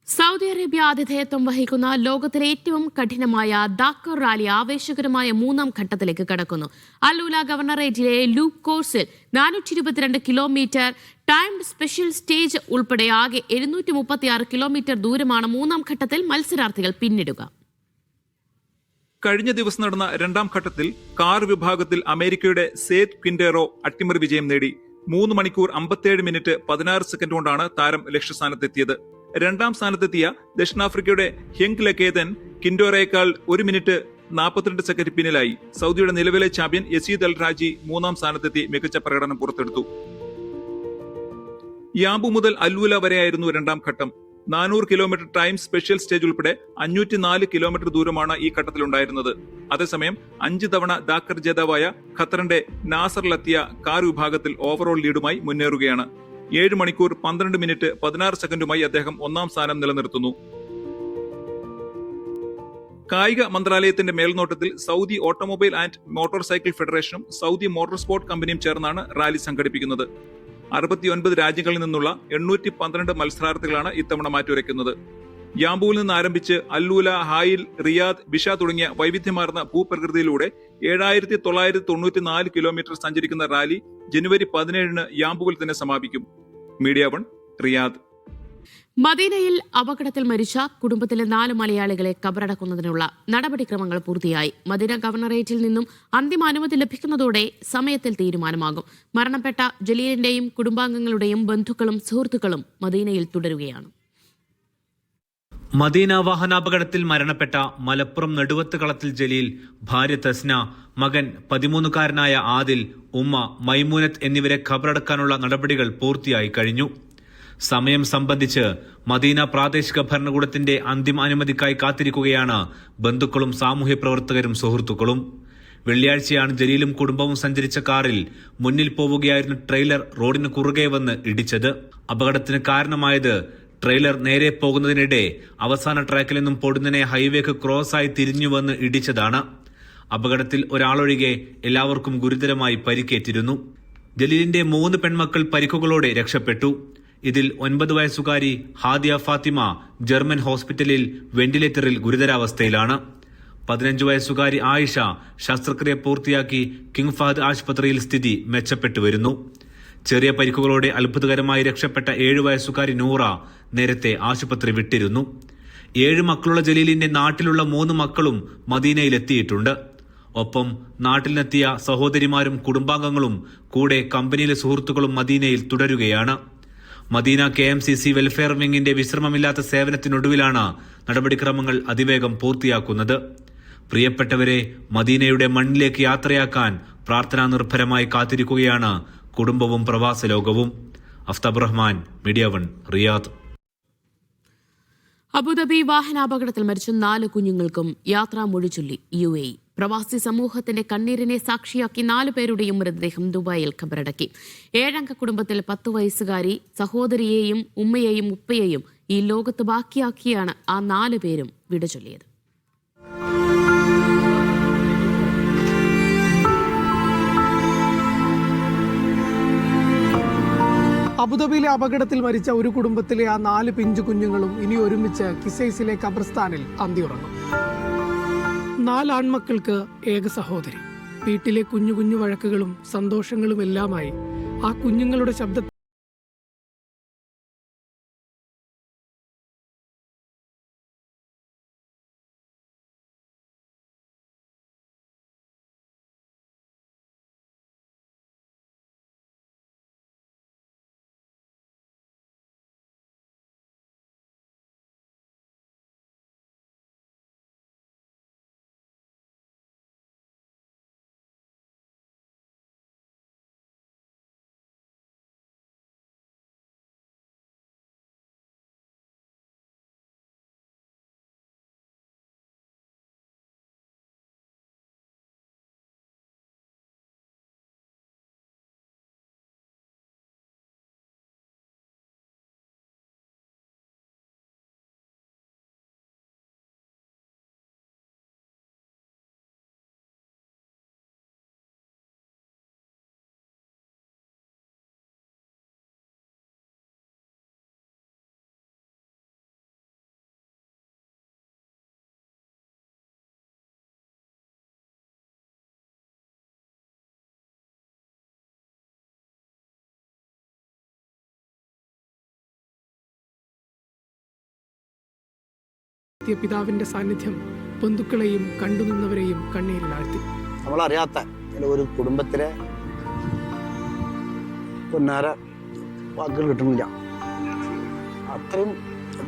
സൗദി അറേബ്യ ആതിഥേയത്വം വഹിക്കുന്ന ലോകത്തിലെ ഏറ്റവും കഠിനമായ ദാക്കർ റാലി ആവേശകരമായ 3ാം ഘട്ടത്തിലേക്ക് കടക്കുന്നു. അൽ-ഉല ഗവർണറേറ്റിലെ ലൂപ്പ് കോഴ്സിൽ 422 കിലോമീറ്റർ ടൈംഡ് സ്പെഷ്യൽ സ്റ്റേജ് ഉൾപ്പെടെ ആകെ 736 കിലോമീറ്റർ ദൂരമാണ് 3ാം ഘട്ടത്തിൽ മത്സരാർത്ഥികൾ പിന്നിടുക. കഴിഞ്ഞ ദിവസം നടന്ന 2ാം ഘട്ടത്തിൽ കാർ വിഭാഗത്തിൽ അമേരിക്കയുടെ സേത് ക്വിൻഡേറോ അട്ടിമറി വിജയം നേടി. 3 മണിക്കൂർ 57 മിനിറ്റ് 16 സെക്കൻഡ് കൊണ്ടാണ് താരം ലക്ഷ്യസ്ഥാനത്തെത്തിയത്. 2ാം സ്ഥാനത്തെത്തിയ ദക്ഷിണാഫ്രിക്കയുടെ ഹെങ് ലക്കേതൻ കിൻഡോറയേക്കാൾ 1 മിനിറ്റ് 42 സെക്കൻഡ് പിന്നിലായി. സൗദിയുടെ നിലവിലെ ചാമ്പ്യൻ യസീദ് അൽ റാജി 3ാം സ്ഥാനത്തെത്തി മികച്ച പ്രകടനം പുറത്തെടുത്തു. യാംബു മുതൽ അൽ-ഉല വരെയായിരുന്നു 2ാം ഘട്ടം. 400 കിലോമീറ്റർ ടൈം സ്പെഷ്യൽ സ്റ്റേജ് ഉൾപ്പെടെ 504 കിലോമീറ്റർ ദൂരമാണ് ഈ ഘട്ടത്തിലുണ്ടായിരുന്നത്. അതേസമയം 5 തവണ ദാക്കർ ജേതാവായ ഖത്തറിന്റെ നാസർ ലത്തിയ കാർ വിഭാഗത്തിൽ ഓവറോൾ ലീഡുമായി മുന്നേറുകയാണ്. 7 മണിക്കൂർ 12 മിനിറ്റ് 16 സെക്കൻഡുമായി അദ്ദേഹം 1ാം സ്ഥാനം നിലനിർത്തുന്നു. കായിക മന്ത്രാലയത്തിന്റെ മേൽനോട്ടത്തിൽ Saudi automobile and motorcycle ഫെഡറേഷനും സൗദി മോട്ടോർ സ്പോർട്ട് കമ്പനിയും ചേർന്നാണ് റാലി സംഘടിപ്പിക്കുന്നത്. 69 രാജ്യങ്ങളിൽ നിന്നുള്ള 812 മത്സരാർത്ഥികളാണ് ഇത്തവണ മാറ്റുരയ്ക്കുന്നത്. യാംബുവിൽ നിന്ന് ആരംഭിച്ച് അൽ-ഉല, ഹായിൽ, റിയാദ്, ബിഷ തുടങ്ങിയ വൈവിധ്യമാർന്ന ഭൂപ്രകൃതിയിലൂടെ 7994 കിലോമീറ്റർ സഞ്ചരിക്കുന്ന റാലി ജനുവരി 17 യാംബുവിൽ തന്നെ സമാപിക്കും. Media 1, Riyadh. മദീനയിൽ അപകടത്തിൽ മരിച്ച കുടുംബത്തിലെ 4 മലയാളികളെ കബറടക്കുന്നതിനുള്ള നടപടിക്രമങ്ങൾ പൂർത്തിയായി. മദീന ഗവർണറേറ്റിൽ നിന്നും അന്തിമ അനുമതി ലഭിക്കുന്നതോടെ സമയത്തിൽ തീരുമാനമാകും. മരണപ്പെട്ട ജലീലിന്റെയും കുടുംബാംഗങ്ങളുടെയും ബന്ധുക്കളും സുഹൃത്തുക്കളും മദീനയിൽ തുടരുകയാണ്. മദീന വാഹനാപകടത്തിൽ മരണപ്പെട്ട മലപ്പുറം നെടുവത്ത് കളത്തിൽ ജലീൽ, ഭാര്യ തസ്ന, മകൻ 13-കാരനായ ആദിൽ, ഉമ്മ മൈമൂനത്ത് എന്നിവരെ ഖബറടക്കാനുള്ള നടപടികൾ പൂർത്തിയായി കഴിഞ്ഞു. സമയം സംബന്ധിച്ച് മദീന പ്രാദേശിക ഭരണകൂടത്തിന്റെ അന്തിമ അനുമതിക്കായി കാത്തിരിക്കുകയാണ് ബന്ധുക്കളും സാമൂഹ്യ പ്രവർത്തകരും സുഹൃത്തുക്കളും. വെള്ളിയാഴ്ചയാണ് ജലീലും കുടുംബവും സഞ്ചരിച്ച കാറിൽ മുന്നിൽ പോവുകയായിരുന്ന ട്രെയിലർ റോഡിന് കുറുകെ വന്ന് ഇടിച്ചത്. അപകടത്തിന് കാരണമായത് ട്രെയിലർ നേരെ പോകുന്നതിനിടെ അവസാന ട്രാക്കിൽ നിന്നും പൊടുന്നനെ ഹൈവേക്ക് ക്രോസായി തിരിഞ്ഞുവന്ന് ഇടിച്ചതാണ്. അപകടത്തിൽ ഒരാളൊഴികെ എല്ലാവർക്കും ഗുരുതരമായി പരിക്കേറ്റിരുന്നു. ജലീലിന്റെ 3 പെൺമക്കൾ പരിക്കുകളോടെ രക്ഷപ്പെട്ടു. ഇതിൽ 9 വയസ്സുകാരി ഹാദിയ ഫാത്തിമ ജർമ്മൻ ഹോസ്പിറ്റലിൽ വെന്റിലേറ്ററിൽ ഗുരുതരാവസ്ഥയിലാണ്. 15 വയസ്സുകാരി ആയിഷ ശസ്ത്രക്രിയ പൂർത്തിയാക്കി കിങ് ഫഹദ് ആശുപത്രിയിൽ സ്ഥിതി മെച്ചപ്പെട്ടു വരുന്നു. ചെറിയ പരിക്കുകളോടെ അത്ഭുതകരമായി രക്ഷപ്പെട്ട 7 വയസ്സുകാരി നൂറ നേരത്തെ ആശുപത്രി വിട്ടിരുന്നു. 7 മക്കളുള്ള ജലീലിന്റെ നാട്ടിലുള്ള 3 മക്കളും മദീനയിലെത്തിയിട്ടുണ്ട്. ഒപ്പം നാട്ടിലെത്തിയ സഹോദരിമാരും കുടുംബാംഗങ്ങളും കൂടെ കമ്പനിയിലെ സുഹൃത്തുക്കളും മദീനയിൽ തുടരുകയാണ്. മദീന KMCC വെൽഫെയർ വിങ്ങിന്റെ വിശ്രമമില്ലാത്ത സേവനത്തിനൊടുവിലാണ് നടപടിക്രമങ്ങൾ അതിവേഗം പൂർത്തിയാക്കുന്നത്. പ്രിയപ്പെട്ടവരെ മദീനയുടെ മണ്ണിലേക്ക് യാത്രയാക്കാൻ പ്രാർത്ഥനാ നിർഭരമായി കാത്തിരിക്കുകയാണ് കുടുംബവും പ്രവാസ ലോകവും. Aftab Rahman, media 1, Riyadh. Abu Dhabi വാഹനാപകടത്തിൽ മരിച്ച 4 കുഞ്ഞുങ്ങൾക്കും യാത്രാമൊഴി ചൊല്ലി UAE. പ്രവാസി സമൂഹത്തിന്റെ കണ്ണീരിനെ സാക്ഷിയാക്കി 4 പേരുടെയും മൃതദേഹം ദുബായിൽ ഖബറടക്കി. 7-അംഗ കുടുംബത്തിൽ 10 വയസ്സുകാരി സഹോദരിയെയും ഉമ്മയെയും ഉപ്പയെയും ഈ ലോകത്ത് ബാക്കിയാക്കിയാണ് ആ 4 പേരും വിട ചൊല്ലിയത്. അബുദാബിയിലെ അപകടത്തിൽ മരിച്ച ഒരു കുടുംബത്തിലെ ആ 4 പിഞ്ചു കുഞ്ഞുങ്ങളും ഇനി ഒരുമിച്ച് കിസൈസിലെ ഖബർസ്ഥാനിൽ അന്തിയുറങ്ങും. 4 ആൺമക്കൾക്ക് ഏക സഹോദരി. വീട്ടിലെ കുഞ്ഞു കുഞ്ഞു വഴക്കുകളും സന്തോഷങ്ങളും എല്ലാമായി ആ കുഞ്ഞുങ്ങളുടെ ശബ്ദ പിതാവിന്റെ സാന്നിധ്യം ബന്ധുക്കളെയും കണ്ടുനിന്നവരെയും കണ്ണീരിലാഴ്ത്തി. നമ്മളറിയാത്ത ഒരു കുടുംബത്തിലെ പൊന്നാര വാക്കുകൾ കിട്ടുന്നില്ല. അത്രയും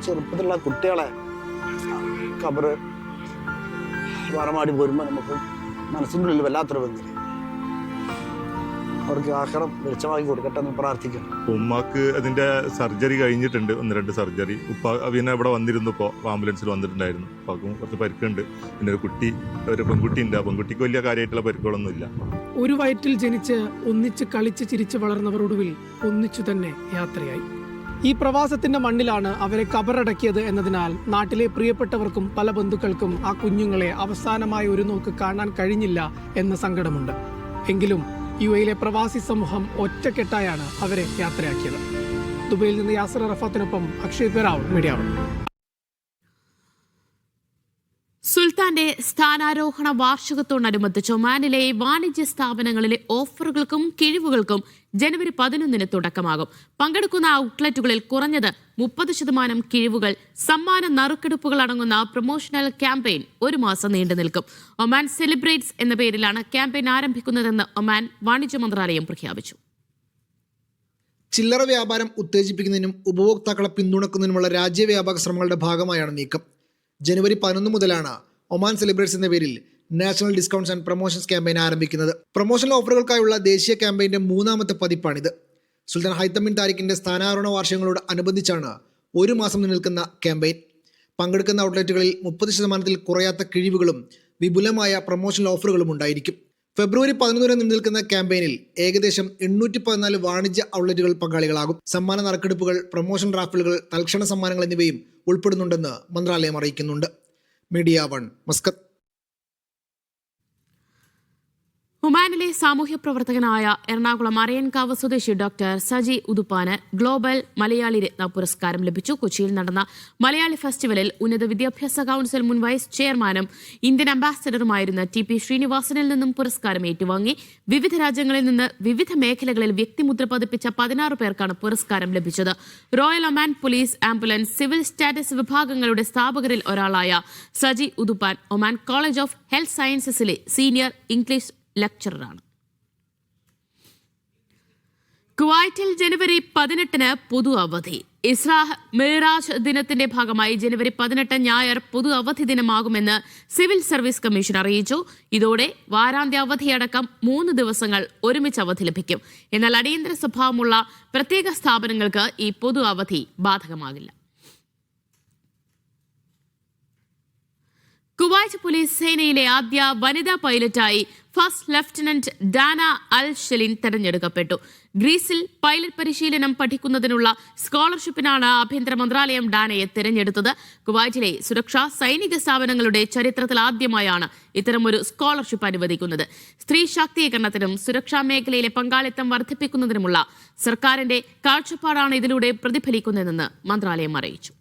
ചെറുപ്പത്തിലുള്ള കുട്ടികളെ ഖബറ് മറമാടി പോരുമ്പോൾ നമുക്ക് മനസ്സിൻ്റെ ഉള്ളിൽ വല്ലാത്തൊരു ബന്ധം. അവർക്ക് ആഹാരം വെളിച്ചമാക്കി കൊടുക്കട്ടെ എന്ന് പ്രാർത്ഥിക്കണം. ഉമ്മാക്ക് അതിന്റെ സർജറി കഴിഞ്ഞിട്ടുണ്ട്, 1-2 സർജറി. ഉപ്പ പിന്നെ ഇവിടെ വന്നിരുന്നു, ഇപ്പോൾ ആംബുലൻസിൽ വന്നിട്ടുണ്ടായിരുന്നു. ഉപ്പാക്കും കുറച്ച് പരിക്കുണ്ട്. പിന്നെ ഒരു പെൺകുട്ടി ഉണ്ട്. ആ പെൺകുട്ടിക്ക് വലിയ കാര്യമായിട്ടുള്ള പരിക്കുകളൊന്നുമില്ല. ഒരു വയറ്റിൽ ജനിച്ച് ഒന്നിച്ച് കളിച്ച് ചിരിച്ച് വളർന്നവരൊടുവിൽ ഒന്നിച്ചു തന്നെ യാത്രയായി. ഈ പ്രവാസത്തിന്റെ മണ്ണിലാണ് അവരെ കബറടക്കിയത് എന്നതിനാൽ നാട്ടിലെ പ്രിയപ്പെട്ടവർക്കും പല ബന്ധുക്കൾക്കും ആ കുഞ്ഞുങ്ങളെ അവസാനമായി ഒരു നോക്ക് കാണാൻ കഴിഞ്ഞില്ല എന്ന സങ്കടമുണ്ട്. എങ്കിലും UAEയിലെ പ്രവാസി സമൂഹം ഒറ്റക്കെട്ടായാണ് അവരെ യാത്രയാക്കിയത്. ദുബൈയിൽ നിന്ന് യാസർ അറഫാത്തിനൊപ്പം അക്ഷയ് പെരാവ്, മീഡിയ 1. സുൽത്താന്റെ സ്ഥാനാരോഹണ വാർഷികത്തോടനുബന്ധിച്ച് ഒമാനിലെ വാണിജ്യ സ്ഥാപനങ്ങളിലെ ഓഫറുകൾക്കും കിഴിവുകൾക്കും ജനുവരി 11 തുടക്കമാകും. പങ്കെടുക്കുന്ന ഔട്ട്ലെറ്റുകളിൽ കുറഞ്ഞത് 30% കിഴിവുകൾ, സമ്മാന നറുക്കെടുപ്പുകൾ അടങ്ങുന്ന പ്രൊമോഷണൽ ക്യാമ്പയിൻ 1 മാസം നീണ്ടു നിൽക്കും. ഒമാൻ സെലിബ്രേറ്റ്സ് എന്ന പേരിലാണ് ക്യാമ്പയിൻ ആരംഭിക്കുന്നതെന്ന് ഒമാൻ വാണിജ്യ മന്ത്രാലയം പ്രഖ്യാപിച്ചു. ചില്ലറ വ്യാപാരം ഉത്തേജിപ്പിക്കുന്നതിനും ഉപഭോക്താക്കളെ പിന്തുണക്കുന്നതിനുമുള്ള രാജ്യവ്യാപക ശ്രമങ്ങളുടെ ഭാഗമായാണ് നീക്കം. ജനുവരി 11 മുതലാണ് ഒമാൻ സെലിബ്രേറ്റ്സ് എന്ന പേരിൽ national discounts and promotions campaign ആരംഭിക്കുന്നത്. പ്രൊമോഷണൽ ഓഫറുകൾക്കായുള്ള ദേശീയ ക്യാമ്പയിൻ്റെ 3ാമത്തെ പതിപ്പാണിത്. സുൽത്താൻ ഹൈത്തം ബിൻ താരിഖിന്റെ സ്ഥാനാരോഹണ വാർഷികങ്ങളോട് അനുബന്ധിച്ചാണ് 1 മാസം നിൽക്കുന്ന ക്യാമ്പയിൻ. പങ്കെടുക്കുന്ന ഔട്ട്ലെറ്റുകളിൽ 30% കുറയാത്ത കിഴിവുകളും വിപുലമായ പ്രൊമോഷണൽ ഓഫറുകളും ഉണ്ടായിരിക്കും. ഫെബ്രുവരി 11 വരെ നിലനിൽക്കുന്ന ക്യാമ്പയിനിൽ ഏകദേശം 814 വാണിജ്യ ഔട്ട്ലെറ്റുകൾ പങ്കാളികളാകും. സമ്മാന നറുക്കെടുപ്പുകൾ, പ്രൊമോഷൻ റാഫലുകൾ, തൽക്ഷണ സമ്മാനങ്ങൾ എന്നിവയും ഉൾപ്പെടുന്നുണ്ടെന്ന് മന്ത്രാലയം അറിയിക്കുന്നുണ്ട്. Media 1, Muscat. ഒമാനിലെ സാമൂഹ്യ പ്രവർത്തകനായ എറണാകുളം അറയൻകാവ് സ്വദേശി ഡോക്ടർ സജി ഉദുപ്പാന് ഗ്ലോബൽ മലയാളി രത്ന പുരസ്കാരം ലഭിച്ചു. കൊച്ചിയിൽ നടന്ന മലയാളി ഫെസ്റ്റിവലിൽ ഉന്നത വിദ്യാഭ്യാസ കൌൺസിൽ മുൻ വൈസ് ചെയർമാനും ഇന്ത്യൻ അംബാസഡറുമായിരുന്ന ടി പി ശ്രീനിവാസനിൽ നിന്നും പുരസ്കാരം ഏറ്റുവാങ്ങി. വിവിധ രാജ്യങ്ങളിൽ നിന്ന് വിവിധ മേഖലകളിൽ വ്യക്തിമുദ്ര പതിപ്പിച്ച 16 പേർക്കാണ് പുരസ്കാരം ലഭിച്ചത്. Royal Oman police, ambulance, civil status വിഭാഗങ്ങളുടെ സ്ഥാപകരിൽ ഒരാളായ Saji Uduppan Oman college of health സയൻസസിലെ സീനിയർ ഇംഗ്ലീഷ് ലെക്ചററാണ്. കുവൈറ്റിൽ ജനുവരി 18 പൊതു അവധി. ഇസ്രാ മിറാജ് ദിനത്തിന്റെ ഭാഗമായി ജനുവരി 18 ഞായർ പൊതു അവധി ദിനമാകുമെന്ന് സിവിൽ സർവീസ് കമ്മീഷൻ അറിയിച്ചു. ഇതോടെ വാരാന്ത്യ അവധിയടക്കം 3 ദിവസങ്ങൾ ഒരുമിച്ച് അവധി ലഭിക്കും. എന്നാൽ അടിയന്തര സ്വഭാവമുള്ള പ്രത്യേക സ്ഥാപനങ്ങൾക്ക് ഈ പൊതു അവധി ബാധകമാകില്ല. കുവൈറ്റ് പോലീസ് സേനയിലെ ആദ്യ വനിതാ പൈലറ്റായി ഫസ്റ്റ് ലഫ്റ്റനന്റ് ഡാന അൽ ഷെലിൻ തെരഞ്ഞെടുക്കപ്പെട്ടു. ഗ്രീസിൽ പൈലറ്റ് പരിശീലനം പഠിക്കുന്നതിനുള്ള സ്കോളർഷിപ്പിനാണ് ആഭ്യന്തര മന്ത്രാലയം ഡാനയെ തെരഞ്ഞെടുത്തത്. കുവൈറ്റിലെ സുരക്ഷാ സൈനിക സ്ഥാപനങ്ങളുടെ ചരിത്രത്തിൽ ആദ്യമായാണ് ഇത്തരമൊരു സ്കോളർഷിപ്പ് അനുവദിക്കുന്നത്. സ്ത്രീ ശാക്തീകരണത്തിനും സുരക്ഷാ മേഖലയിലെ പങ്കാളിത്തം വർദ്ധിപ്പിക്കുന്നതിനുമുള്ള സർക്കാരിന്റെ കാഴ്ചപ്പാടാണ് ഇതിലൂടെ പ്രതിഫലിക്കുന്നതെന്ന് മന്ത്രാലയം അറിയിച്ചു.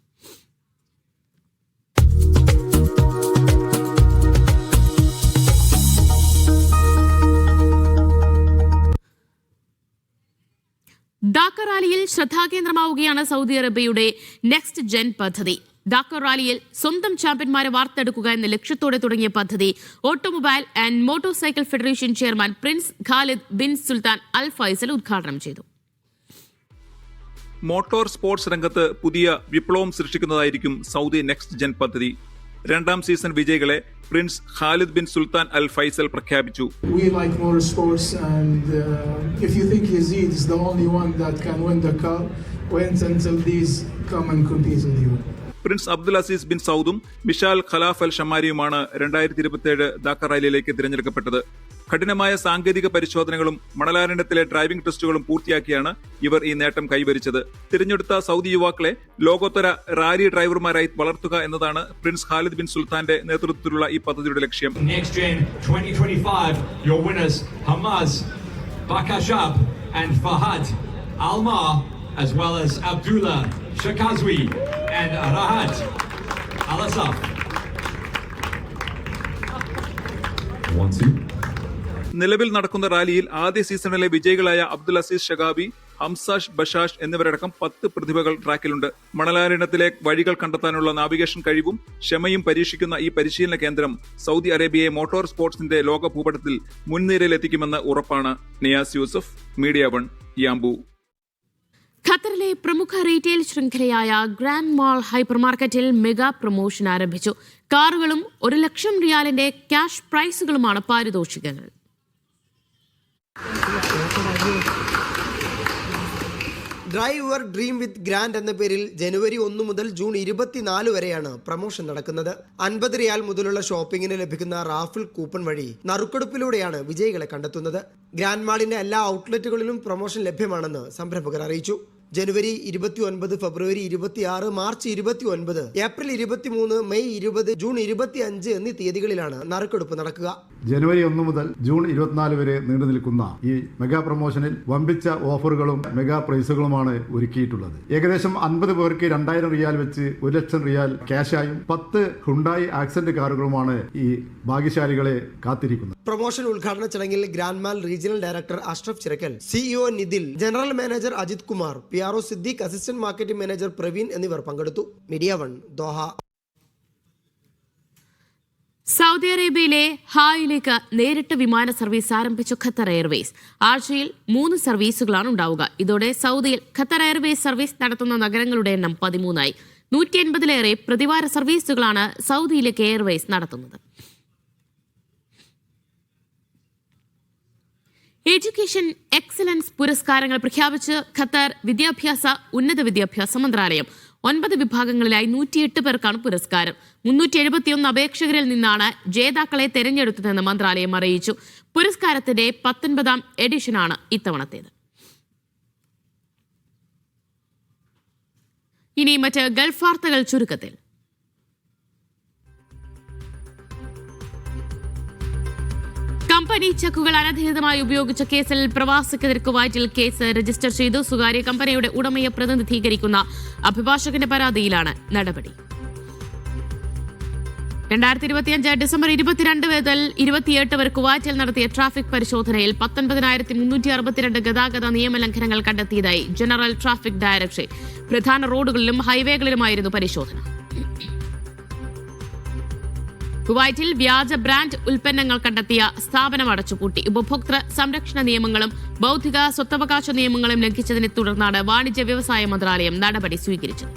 ഡാക്ക റാലിയിൽ ശ്രദ്ധാകേന്ദ്രമാവുകയാണ് സൗദി അറേബ്യയുടെ നെക്സ്റ്റ് ജെൻ പദ്ധതി. ഡാക്ക റാലിയിൽ സ്വന്തം ചാമ്പ്യന്മാരെ വാർത്തെടുക്കുക എന്ന ലക്ഷ്യത്തോടെ തുടങ്ങിയ പദ്ധതി automobile and motorcycle federation chairman prince Khalid bin Sultan Al Faisal ഉദ്ഘാടനം ചെയ്തു. മോട്ടോർ സ്പോർട്സ് രംഗത്ത് പുതിയ വിപ്ലവം സൃഷ്ടിക്കുന്നതായിരിക്കും സൗദി നെക്സ്റ്റ് ജെൻ പദ്ധതി. 2ാം സീസൺ വിജയികളെ Prince Khalid bin Sultan Al Faisal പ്രഖ്യാപിച്ചു. We like motorsports, and if you think Yazid is the only one that can win the car, wait until these come and compete with you. Prince Abdul Aziz bin സൗദും മിഷാൽ ഖലാഫ് അൽ ഷമാരിയുമാണ് 2027 ദാക്ക റാലിയിലേക്ക് തിരഞ്ഞെടുക്കപ്പെട്ടത്. കഠിനമായ സാങ്കേതിക പരിശോധനകളും മണലാരണ്യത്തിലെ ഡ്രൈവിംഗ് ടെസ്റ്റുകളും പൂർത്തിയാക്കിയാണ് ഇവർ ഈ നേട്ടം കൈവരിച്ചത്. തിരഞ്ഞെടുത്ത സൗദി യുവാക്കളെ ലോകോത്തര റാലി ഡ്രൈവർമാരായി വളർത്തുക എന്നതാണ് പ്രിൻസ് ഖാലിദ് ബിൻ സുൽത്താന്റെ നേതൃത്വത്തിലുള്ള ഈ പദ്ധതിയുടെ ലക്ഷ്യം. Next Gen 2025, your winners Hamaz Bakashab and Fahad Almar, as well as Abdullah Shakazwi and Rahat Alasaf. നിലവിൽ നടക്കുന്ന റാലിയിൽ ആദ്യ സീസണിലെ വിജയികളായ അബ്ദുൽ അസീസ് ഷഗാബി, ഹംസാഷ് ബഷാഷ് എന്നിവരടക്കം 10 പ്രതിഭകൾ ട്രാക്കിലുണ്ട്. മണലാരണ്യത്തിലെ വഴികൾ കണ്ടെത്താനുള്ള നാവിഗേഷൻ കഴിവും ക്ഷമയും പരീക്ഷിക്കുന്ന ഈ പരിശീലന കേന്ദ്രം സൗദി അറേബ്യയെ മോട്ടോർ സ്പോർട്സിന്റെ ലോക ഭൂപടത്തിൽ മുൻനിരയിലെത്തിക്കുമെന്ന് ഉറപ്പാണ്. Niyas Yusuf, media 1, Yanbu. ഖത്തറിലെ പ്രമുഖ റീറ്റെയിൽ ശൃംഖലയായ ഗ്രാൻഡ് മാൾ ഹൈപ്പർ മാർക്കറ്റിൽ മെഗാ പ്രൊമോഷൻ ആരംഭിച്ചു. കാറുകളും 1 ലക്ഷം റിയാലിന്റെ ക്യാഷ് പ്രൈസുകളുമാണ് പാരിതോഷികങ്ങൾ. Drive your dream with grand എന്ന പേരിൽ ജനുവരി 1 മുതൽ ജൂൺ 24 വരെയാണ് പ്രമോഷൻ നടക്കുന്നത്. 50 റിയാൽ മുതലുള്ള ഷോപ്പിംഗിന് ലഭിക്കുന്ന റാഫിൾ കൂപ്പൺ വഴി നറുക്കെടുപ്പിലൂടെയാണ് വിജയികളെ കണ്ടെത്തുന്നത്. ഗ്രാൻഡ് മാളിന്റെ എല്ലാ ഔട്ട്ലെറ്റുകളിലും പ്രമോഷൻ ലഭ്യമാണെന്ന് സംരംഭകർ അറിയിച്ചു. ജനുവരി 29, ഫെബ്രുവരി 26, മാർച്ച് 29, ഏപ്രിൽ 23, മെയ് 20, ജൂൺ 25 എന്നീ തീയതികളിലാണ് നറുക്കെടുപ്പ് നടക്കുക. ജനുവരി 1 മുതൽ ജൂൺ 24 വരെ നീണ്ടു നിൽക്കുന്ന ഈ മെഗാ പ്രൊമോഷനിൽ വമ്പിച്ച ഓഫറുകളും മെഗാ പ്രൈസുകളുമാണ് ഒരുക്കിയിട്ടുള്ളത്. ഏകദേശം 50 പേർക്ക് 2000 റിയാൽ വെച്ച് 1 ലക്ഷം റിയാൽ ക്യാഷായും 10 ഹുണ്ടായി ആക്സന്റ് കാറുകളുമാണ് ഈ ഭാഗ്യശാലികളെ കാത്തിരിക്കുന്നത്. പ്രൊമോഷൻ ഉദ്ഘാടന ചടങ്ങിൽ grand mall regional director Ashraf Chirakkal, CEO Nithil, general manager Ajith Kumar, PRO Siddique, assistant marketing manager Praveen എന്നിവർ പങ്കെടുത്തു. Media 1, Doha. സൗദി അറേബ്യയിലെ ഹായിലേക്ക് നേരിട്ട് വിമാന സർവീസ് ആരംഭിച്ചു ഖത്തർ എയർവേസ്. ആഴ്ചയിൽ 3 സർവീസുകളാണ് ഉണ്ടാവുക. ഇതോടെ സൗദിയിൽ ഖത്തർ എയർവേസ് സർവീസ് നടത്തുന്ന നഗരങ്ങളുടെ എണ്ണം 13ആയി. 180-ലേറെ പ്രതിവാര സർവീസുകളാണ് സൗദിയിലേക്ക് എയർവേസ് നടത്തുന്നത്. എഡ്യൂക്കേഷൻ എക്സലൻസ് പുരസ്കാരങ്ങൾ പ്രഖ്യാപിച്ച് ഖത്തർ ഉന്നത വിദ്യാഭ്യാസ മന്ത്രാലയം. 9 വിഭാഗങ്ങളിലായി 108 പേർക്കാണ് പുരസ്കാരം. 371 അപേക്ഷകരിൽ നിന്നാണ് ജേതാക്കളെ തെരഞ്ഞെടുത്തതെന്ന് മന്ത്രാലയം അറിയിച്ചു. പുരസ്കാരത്തിന്റെ 19ാം എഡിഷനാണ് ഇത്തവണത്തേത്. ഇനി മറ്റ് ഗൾഫ് വാർത്തകൾ ചുരുക്കത്തിൽ. കമ്പനി ചെക്കുകൾ അനധികൃതമായി ഉപയോഗിച്ച കേസിൽ പ്രവാസിക്കെതിരെ കുവൈറ്റിൽ കേസ് രജിസ്റ്റർ ചെയ്തു. സ്വകാര്യ കമ്പനിയുടെ ഉടമയെ പ്രതിനിധീകരിക്കുന്ന അഭിഭാഷകന്റെ പരാതിയിലാണ് നടപടി. 2025 ഡിസംബർ 22 മുതൽ 28 വരെ കുവൈറ്റിൽ നടത്തിയ ട്രാഫിക് പരിശോധനയിൽ 19,362 ഗതാഗത നിയമലംഘനങ്ങൾ കണ്ടെത്തിയതായി ജനറൽ ട്രാഫിക് ഡയറക്ടറേറ്റ്. പ്രധാന റോഡുകളിലും ഹൈവേകളിലുമായിരുന്നു പരിശോധന. കുവൈറ്റിൽ വ്യാജ ബ്രാൻഡ് ഉൽപ്പന്നങ്ങൾ കണ്ടെത്തിയ സ്ഥാപനം അടച്ചുപൂട്ടി. ഉപഭോക്തൃ സംരക്ഷണ നിയമങ്ങളും ബൗദ്ധിക സ്വത്തവകാശ നിയമങ്ങളും ലംഘിച്ചതിനെ തുടർന്നാണ് വാണിജ്യ വ്യവസായ മന്ത്രാലയം നടപടി സ്വീകരിച്ചത്.